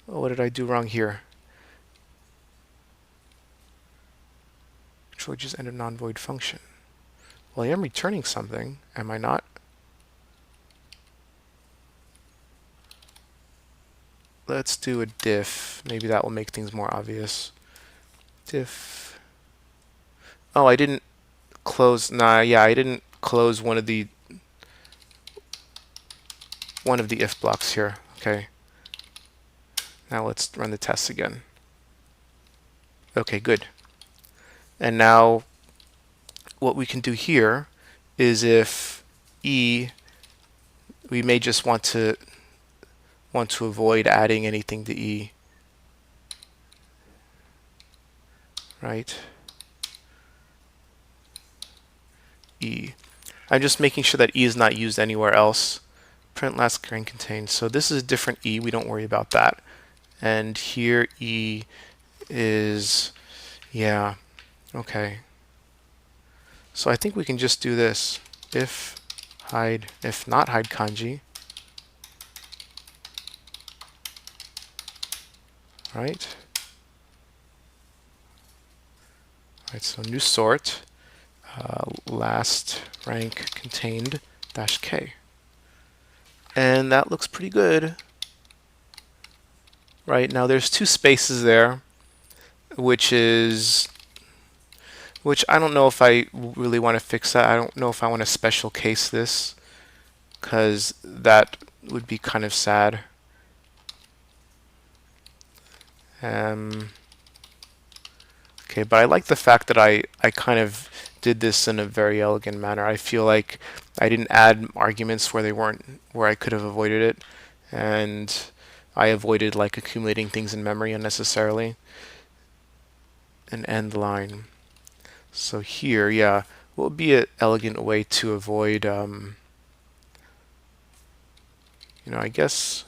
Oh, what did I do wrong here? Control just end of non-void function. Well, I am returning something, am I not? Let's do a diff. Maybe that will make things more obvious. Diff. Oh, I didn't close. Nah, yeah, I didn't close one of the if blocks here. Okay. Now let's run the tests again. Okay, good. And now what we can do here is if e, we may just want to avoid adding anything to e, right? E. I'm just making sure that e is not used anywhere else. Print last string contained. So this is a different e. We don't worry about that. And here e is, yeah, okay. So I think we can just do this. If not hide kanji. Right? Alright, so new sort, last rank contained dash k. And that looks pretty good. Right now there's two spaces there, which I don't know if I really want to fix that. I don't know if I want to special case this, because that would be kind of sad. Um, okay, but I like the fact that I kind of did this in a very elegant manner. I feel like I didn't add arguments where they weren't, where I could have avoided it, and I avoided like accumulating things in memory unnecessarily. An end line. So here, yeah, what would be an elegant way to avoid, I guess,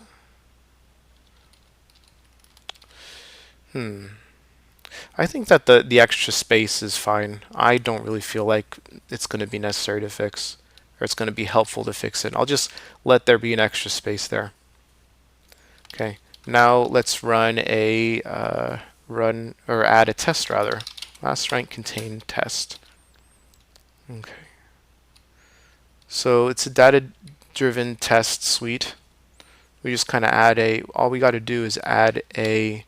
hmm. I think that the extra space is fine. I don't really feel like it's going to be necessary to fix, or it's going to be helpful to fix it. I'll just let there be an extra space there. Okay, now let's run or add a test rather. Last rank contained test. Okay, so it's a data-driven test suite. We just kind of all we got to do is add a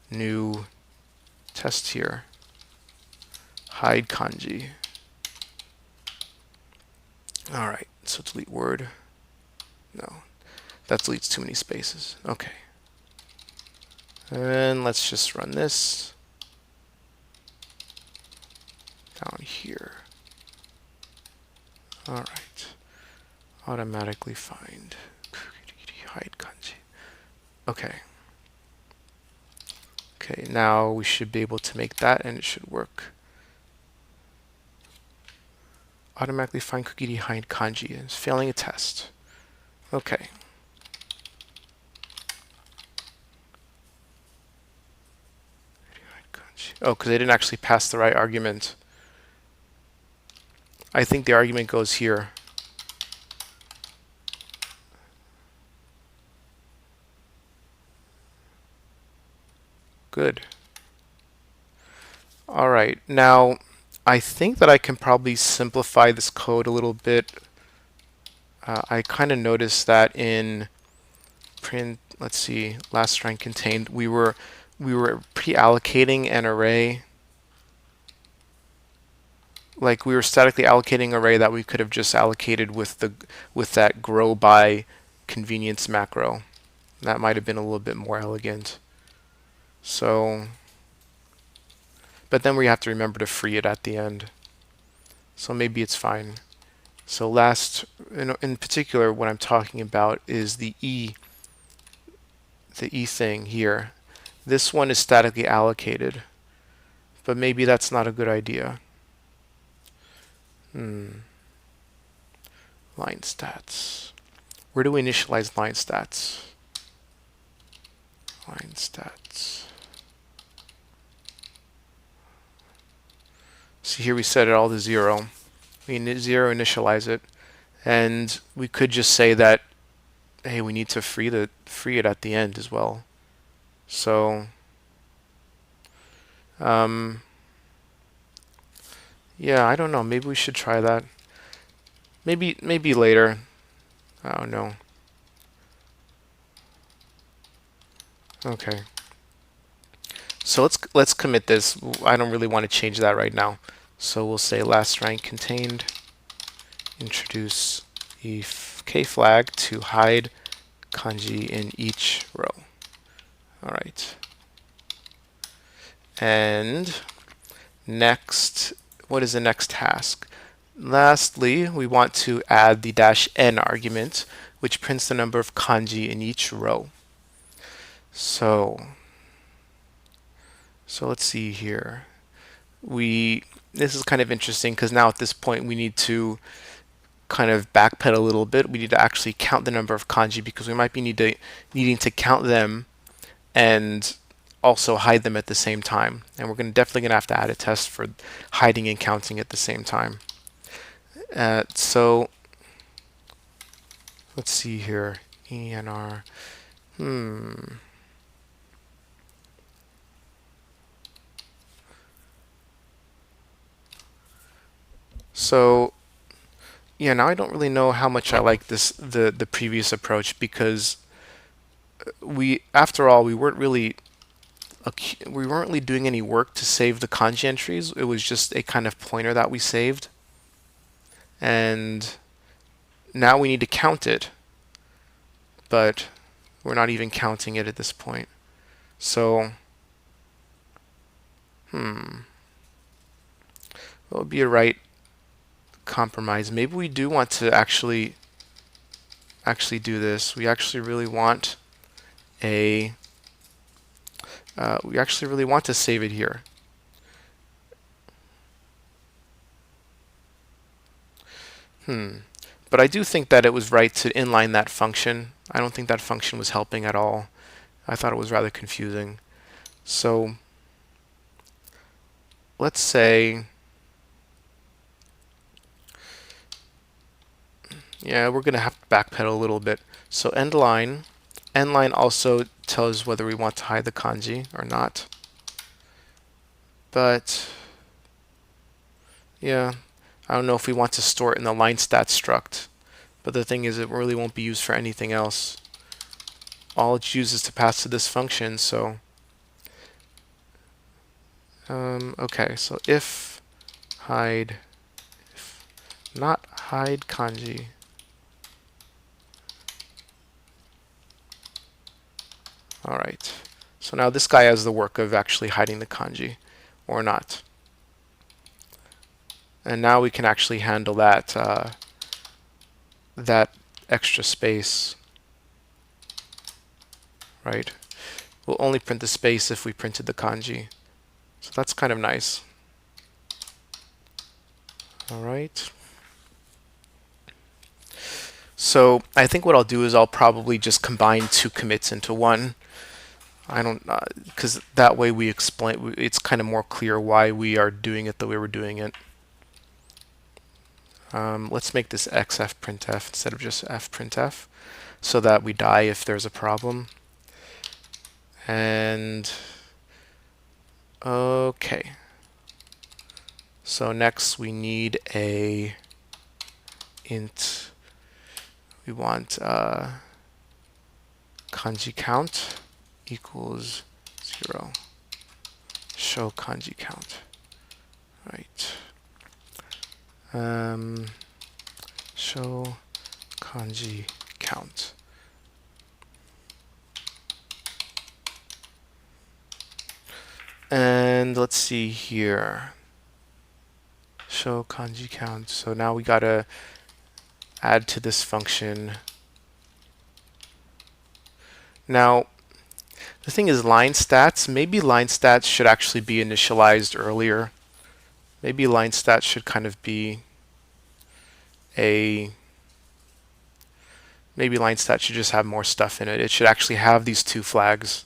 new test here. Hide kanji. All right, so delete word. No, that deletes too many spaces. Okay. And let's just run this down here. All right. Automatically find. Hide kanji. Okay. Okay, now we should be able to make that and it should work. Automatically find kukiri hide kanji. It's failing a test. Okay. Oh, because they didn't actually pass the right argument. I think the argument goes here. Good. All right. Now, I think that I can probably simplify this code a little bit. I kind of noticed that in print, let's see, last rank contained, we were pre-allocating an array. Like we were statically allocating an array that we could have just allocated with that grow by convenience macro. That might have been a little bit more elegant. So, but then we have to remember to free it at the end. So maybe it's fine. So last, in particular, what I'm talking about is the E thing here. This one is statically allocated, but maybe that's not a good idea. Line stats. Where do we initialize line stats? Line stats. So here we set it all to 0. We zero initialize it, and we could just say that, hey, we need to free it at the end as well. So, yeah, I don't know. Maybe we should try that. Maybe later. I don't know. Okay. So let's commit this. I don't really want to change that right now. So we'll say last rank contained. Introduce the k flag to hide kanji in each row. All right. And next, what is the next task? Lastly, we want to add the -n argument, which prints the number of kanji in each row. So let's see here. This is kind of interesting because now at this point we need to kind of backpedal a little bit. We need to actually count the number of kanji because we might be needing to count them and also hide them at the same time. And we're definitely going to have to add a test for hiding and counting at the same time. So let's see here. ENR. So Yeah, now I don't really know how much I like the previous approach, because after all, we weren't really doing any work to save the kanji entries. It was just a kind of pointer that we saved, and now we need to count it, but we're not even counting it at this point. So, what would be a right compromise? Maybe we do want to actually do this. We actually really want a we actually really want to save it here. But I do think that it was right to inline that function. I don't think that function was helping at all. I thought it was rather confusing. So let's say, yeah, we're going to have to backpedal a little bit. So end line also tells whether we want to hide the kanji or not. But yeah, I don't know if we want to store it in the line stat struct. But the thing is, it really won't be used for anything else. All it's used is to pass to this function. So okay, so if hide, if not hide kanji. All right. So now this guy has the work of actually hiding the kanji, or not. And now we can actually handle that extra space, right? We'll only print the space if we printed the kanji. So that's kind of nice. All right. So I think what I'll do is I'll probably just combine two commits into one. I don't, because that way we explain, it's kind of more clear why we are doing it the way we're doing it. Let's make this xfprintf instead of just fprintf, so that we die if there's a problem. And okay. So next we need a int. We want kanji count equals 0. Show kanji count. Right. Show kanji count. And let's see here. Show kanji count. So now we gotta add to this function. Now, the thing is, line stats, maybe line stats should actually be initialized earlier. Maybe line stats should kind of be maybe line stats should just have more stuff in it. It should actually have these two flags.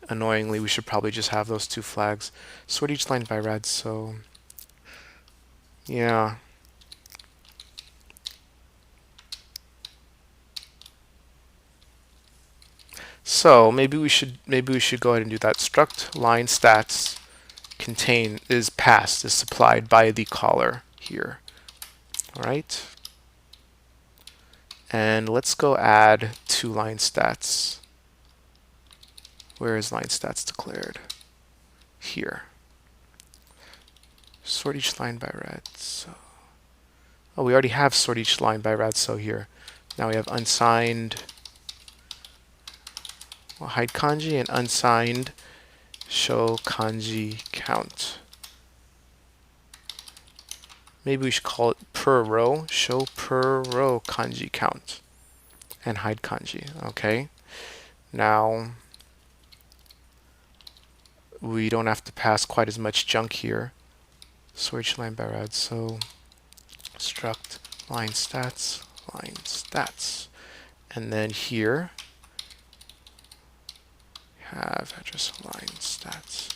Annoyingly, we should probably just have those two flags. Sort each line by red, so yeah. So maybe we should go ahead and do that. Struct line stats is passed, is supplied by the caller here. All right. And let's go add two line stats. Where is line stats declared? Here. Sort each line by red. So, oh, we already have sort each line by red. So here, now we have unsigned. We'll hide kanji, and unsigned show kanji count. Maybe we should call it per row. Show per row kanji count, and hide kanji. Okay. Now we don't have to pass quite as much junk here. Sort each line by red. So struct line stats, and then here have address line stats.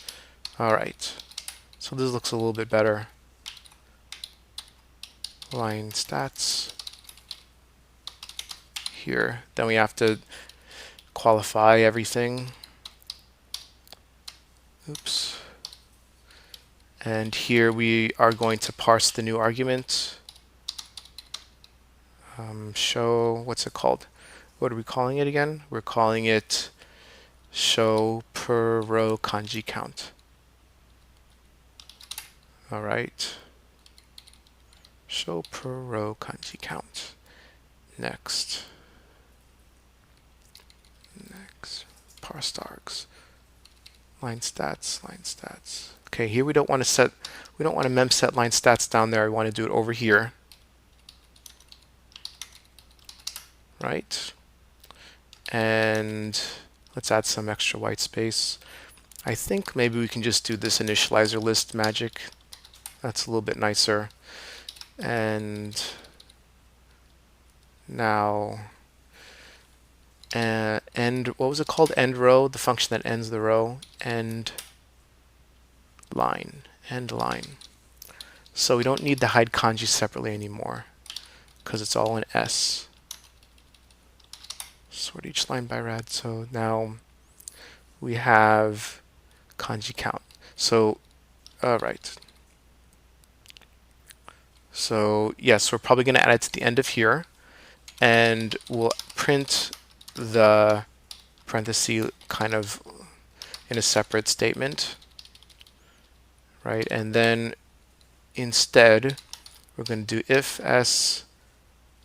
All right. So this looks a little bit better. Line stats here. Then we have to qualify everything. Oops. And here we are going to parse the new argument. Show, what's it called? What are we calling it again? We're calling it show per row kanji count. All right. Show per row kanji count. Next. Parse args. Line stats, line stats. Okay, here we don't want to mem set line stats down there. We want to do it over here. Right? And let's add some extra white space. I think maybe we can just do this initializer list magic. That's a little bit nicer. And now end, what was it called? End row, the function that ends the row. End line. So we don't need to hide kanji separately anymore because it's all in S. Sort each line by red. So now we have kanji count. So, right. So yes, we're probably going to add it to the end of here, and we'll print the parenthesis kind of in a separate statement, right? And then instead, we're going to do if s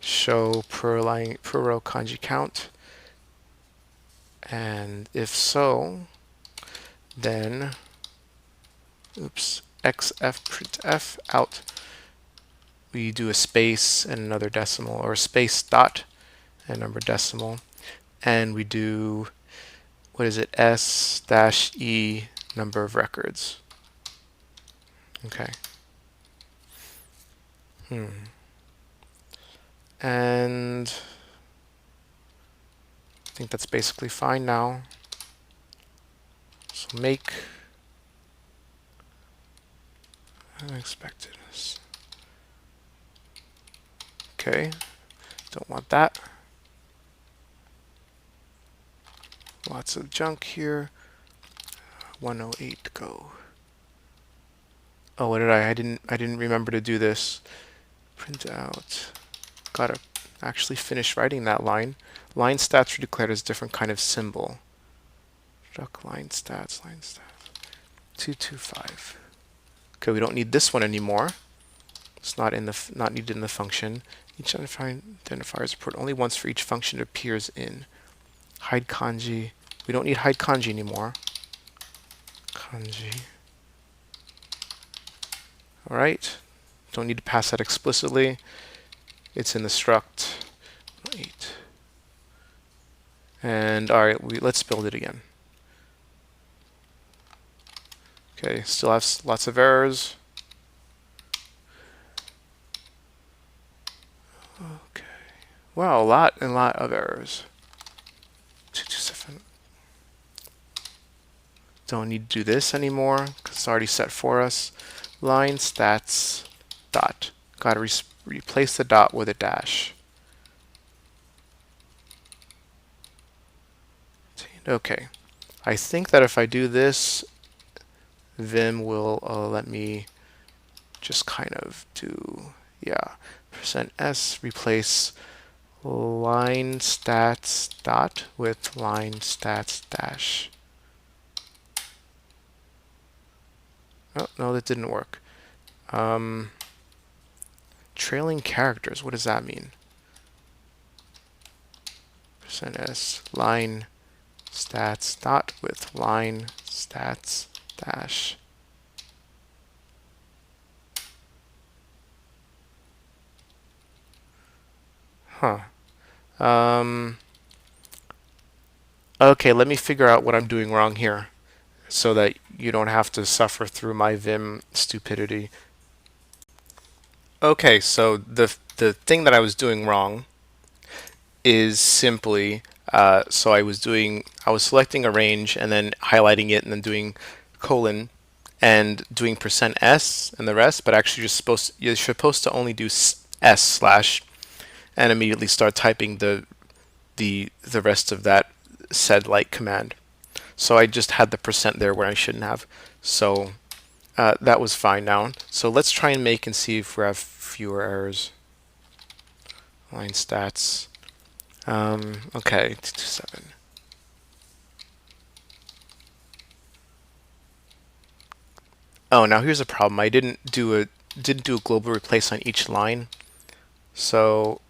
show per row kanji count, and if so, then xf printf out. We do a space and another decimal, or a space dot and number decimal, and we do, what is it, s dash e number of records. Okay. And I think that's basically fine now. So make unexpected. Okay, don't want that. Lots of junk here. 108 go. Oh, what did I didn't remember to do this. Print out. Gotta actually finish writing that line. Line stats are declared as a different kind of symbol. Struct line stats. 225. Okay, we don't need this one anymore. It's not needed in the function. Each identifier is reported only once for each function it appears in. Hide kanji. We don't need hide kanji anymore. Kanji. All right. Don't need to pass that explicitly. It's in the struct. 8. And all right, let's build it again. Okay, still have lots of errors. Okay. Wow, a lot of errors. 227. Don't need to do this anymore because it's already set for us. Line stats dot. Got to replace the dot with a dash. Okay. I think that if I do this, Vim will let me just kind of do, yeah, %s replace line stats dot with line stats dash. Oh, no, that didn't work. Trailing characters, what does that mean? %s line stats dot with line stats dash. Huh. Okay, let me figure out what I'm doing wrong here so that you don't have to suffer through my Vim stupidity. Okay, so the thing that I was doing wrong is simply so I was selecting a range and then highlighting it and then doing colon and doing %s and the rest, but actually you're supposed to only do s/ and immediately start typing the rest of that sed like command. So I just had the % there where I shouldn't have. So that was fine now. So let's try and make and see if we have fewer errors. line stats. Okay, 227. Oh, now here's a problem. I didn't do a global replace on each line, so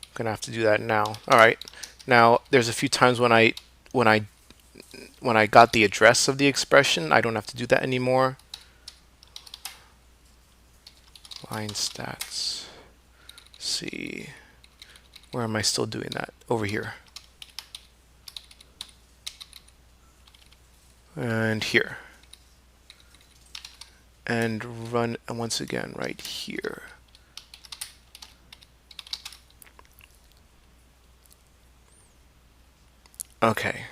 I'm gonna have to do that now. All right. Now there's a few times when I when I got the address of the expression, I don't have to do that anymore. Line stats. Let's see, where am I still doing that? Over here. And here. And run once again right here. Okay.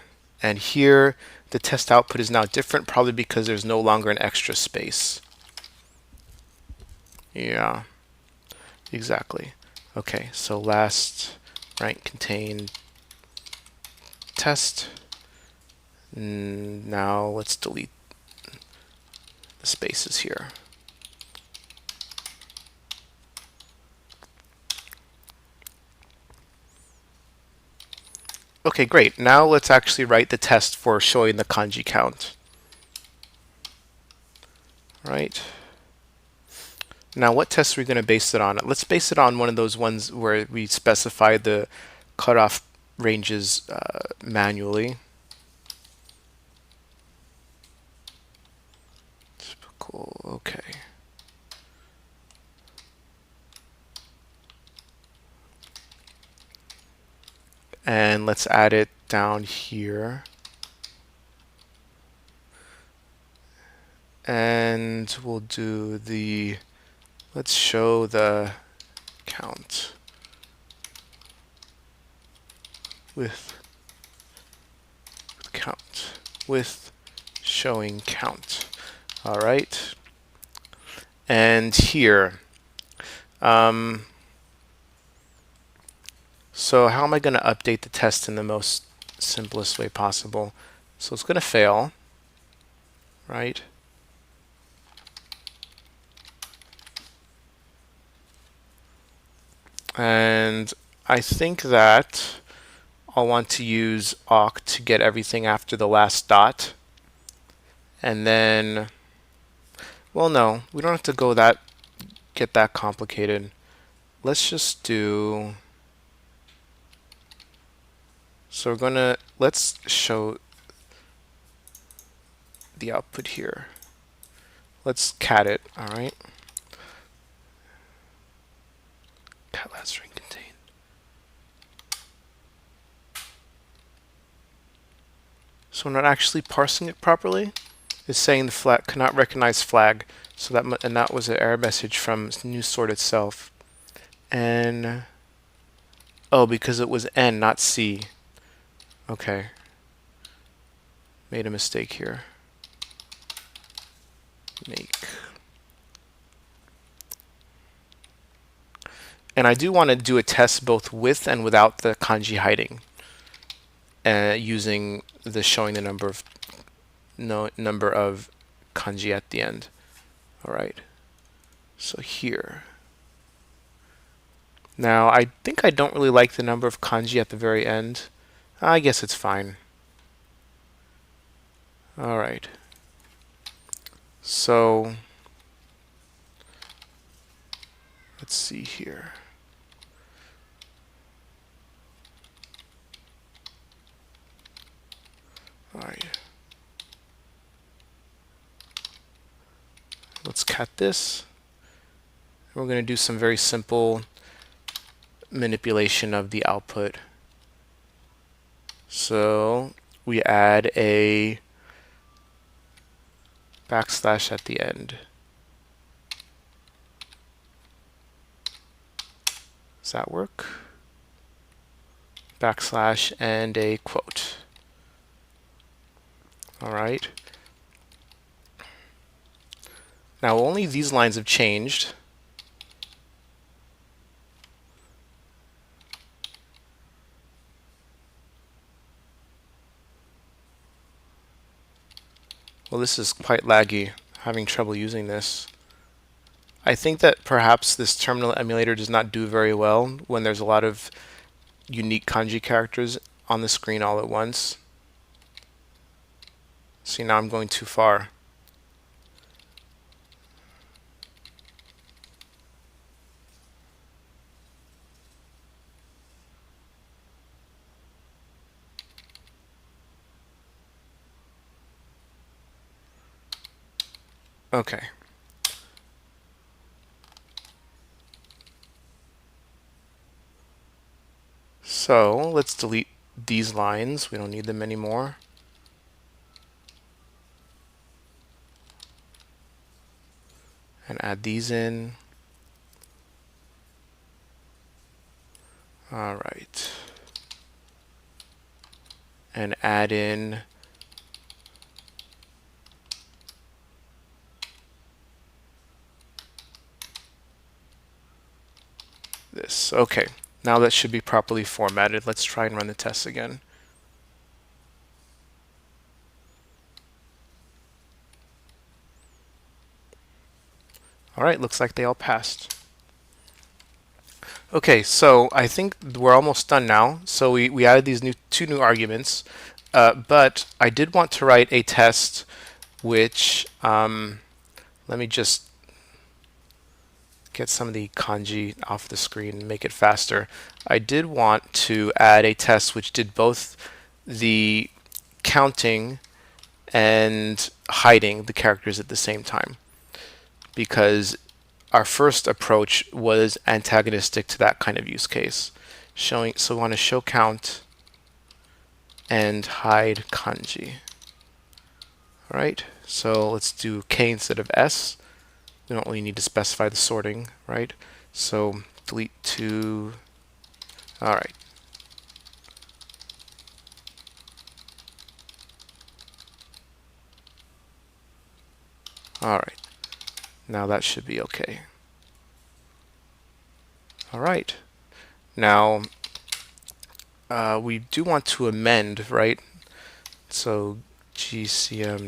And here the test output is now different, probably because there's no longer an extra space. Yeah, exactly. Okay, so last rank contain test. Now let's delete the spaces here. Okay, great. Now let's actually write the test for showing the kanji count. Right. Now what test are we going to base it on? Let's base it on one of those ones where we specify the cutoff ranges manually. Typical, okay. And let's add it down here. And we'll do the, let's show the count with count with showing count. All right. And here, so how am I going to update the test in the most simplest way possible? So it's going to fail, right? And I think that I'll want to use awk to get everything after the last dot. And then, well, no, we don't have to get that complicated. Let's just do, so let's show the output here. Let's cat it, all right? Cat last string contain. So we're not actually parsing it properly. It's saying the flag cannot recognize flag. So that was an error message from new sort itself. And oh, because it was N, not C. Okay. Made a mistake here. Make. And I do want to do a test both with and without the kanji hiding, using the showing the number of kanji at the end. All right. So here. Now I think I don't really like the number of kanji at the very end. I guess it's fine. All right. So let's see here. All right. Let's cat this. We're going to do some very simple manipulation of the output. So we add a backslash at the end. Does that work? Backslash and a quote. All right. Now only these lines have changed. Well, this is quite laggy. Having trouble using this. I think that perhaps this terminal emulator does not do very well when there's a lot of unique kanji characters on the screen all at once. See, now I'm going too far. Okay. So let's delete these lines. We don't need them anymore. And add these in. All right. And add in this. Okay. Now that should be properly formatted. Let's try and run the tests again. All right, looks like they all passed. Okay, so I think we're almost done now. So we added these two new arguments, but I did want to write a test which, let me just get some of the kanji off the screen and make it faster. I did want to add a test which did both the counting and hiding the characters at the same time, because our first approach was antagonistic to that kind of use case. So we want to show count and hide kanji. All right, so let's do K instead of S. We don't really need to specify the sorting, right? So delete 2. All right. All right. Now that should be okay. All right. Now we do want to amend, right? So gcm-amend.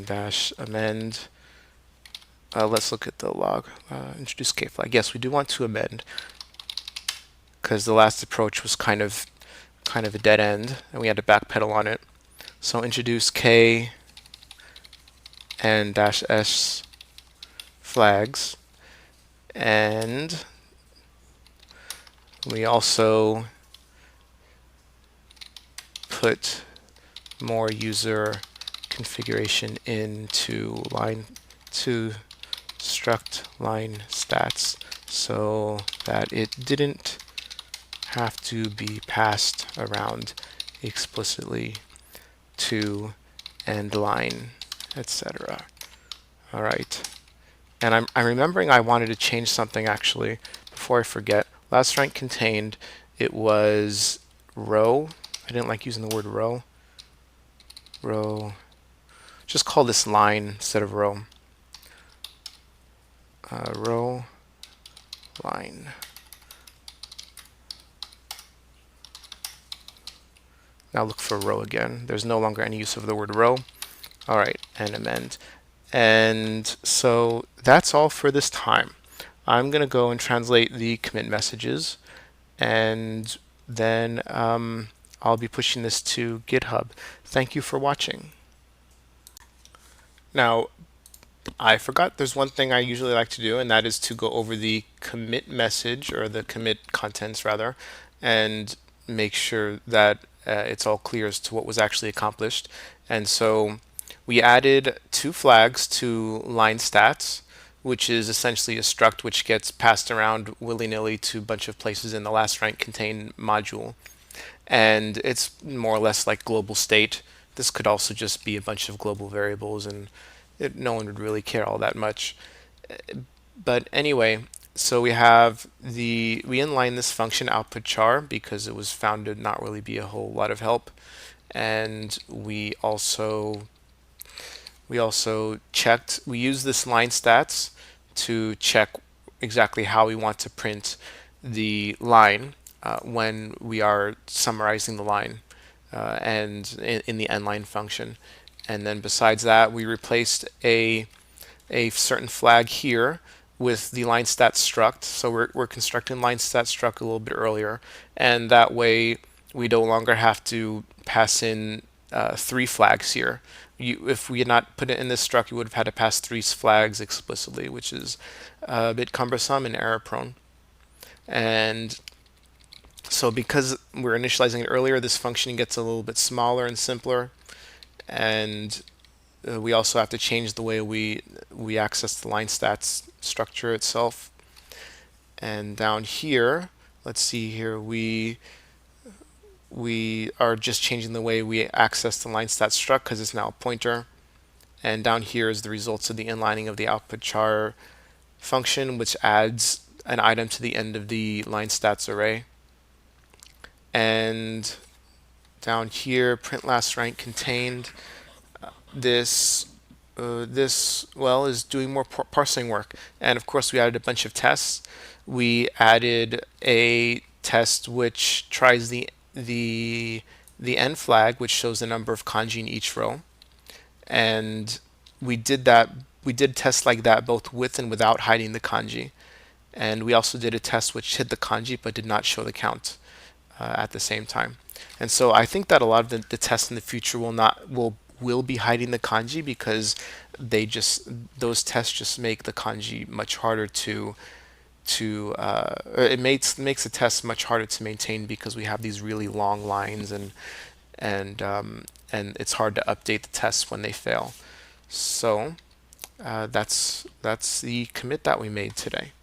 Let's look at the log. Introduce k-flag. Yes, we do want to amend because the last approach was kind of a dead end, and we had to backpedal on it. So introduce k and -s flags, and we also put more user configuration into line to struct line stats so that it didn't have to be passed around explicitly to end line, etc. All right. And I'm remembering I wanted to change something actually before I forget. Last rank contained, it was row. I didn't like using the word row. Row. Just call this line instead of row. Row line. Now look for row again. There's no longer any use of the word row. All right, and amend. And so that's all for this time. I'm going to go and translate the commit messages, and then I'll be pushing this to GitHub. Thank you for watching. Now, I forgot there's one thing I usually like to do, and that is to go over the commit message, or the commit contents rather, and make sure that it's all clear as to what was actually accomplished. And so we added 2 flags to line stats, which is essentially a struct which gets passed around willy-nilly to a bunch of places in the last rank contain module. And it's more or less like global state. This could also just be a bunch of global variables, and no one would really care all that much. But anyway, so we inline this function output char because it was found to not really be a whole lot of help, and we also checked. We use this line stats to check exactly how we want to print the line when we are summarizing the line and in the endline function. And then besides that, we replaced a certain flag here with the line stat struct. So we're constructing line stat struct a little bit earlier, and that way we no longer have to pass in three flags here. If we had not put it in this struct, you would have had to pass three flags explicitly, which is a bit cumbersome and error prone. And so because we're initializing it earlier, this function gets a little bit smaller and simpler. And we also have to change the way we access the line stats structure itself. And down here, let's see here, we are just changing the way we access the line stats struct because it's now a pointer. And down here is the results of the inlining of the output char function, which adds an item to the end of the line stats array. And down here, print last rank contained. This well is doing more parsing work, and of course we added a bunch of tests. We added a test which tries the end flag, which shows the number of kanji in each row, and we did that. We did tests like that both with and without hiding the kanji, and we also did a test which hid the kanji but did not show the count at the same time. And so I think that a lot of the tests in the future will be hiding the kanji because those tests just make the kanji much harder it makes the test much harder to maintain because we have these really long lines and it's hard to update the tests when they fail. So that's the commit that we made today.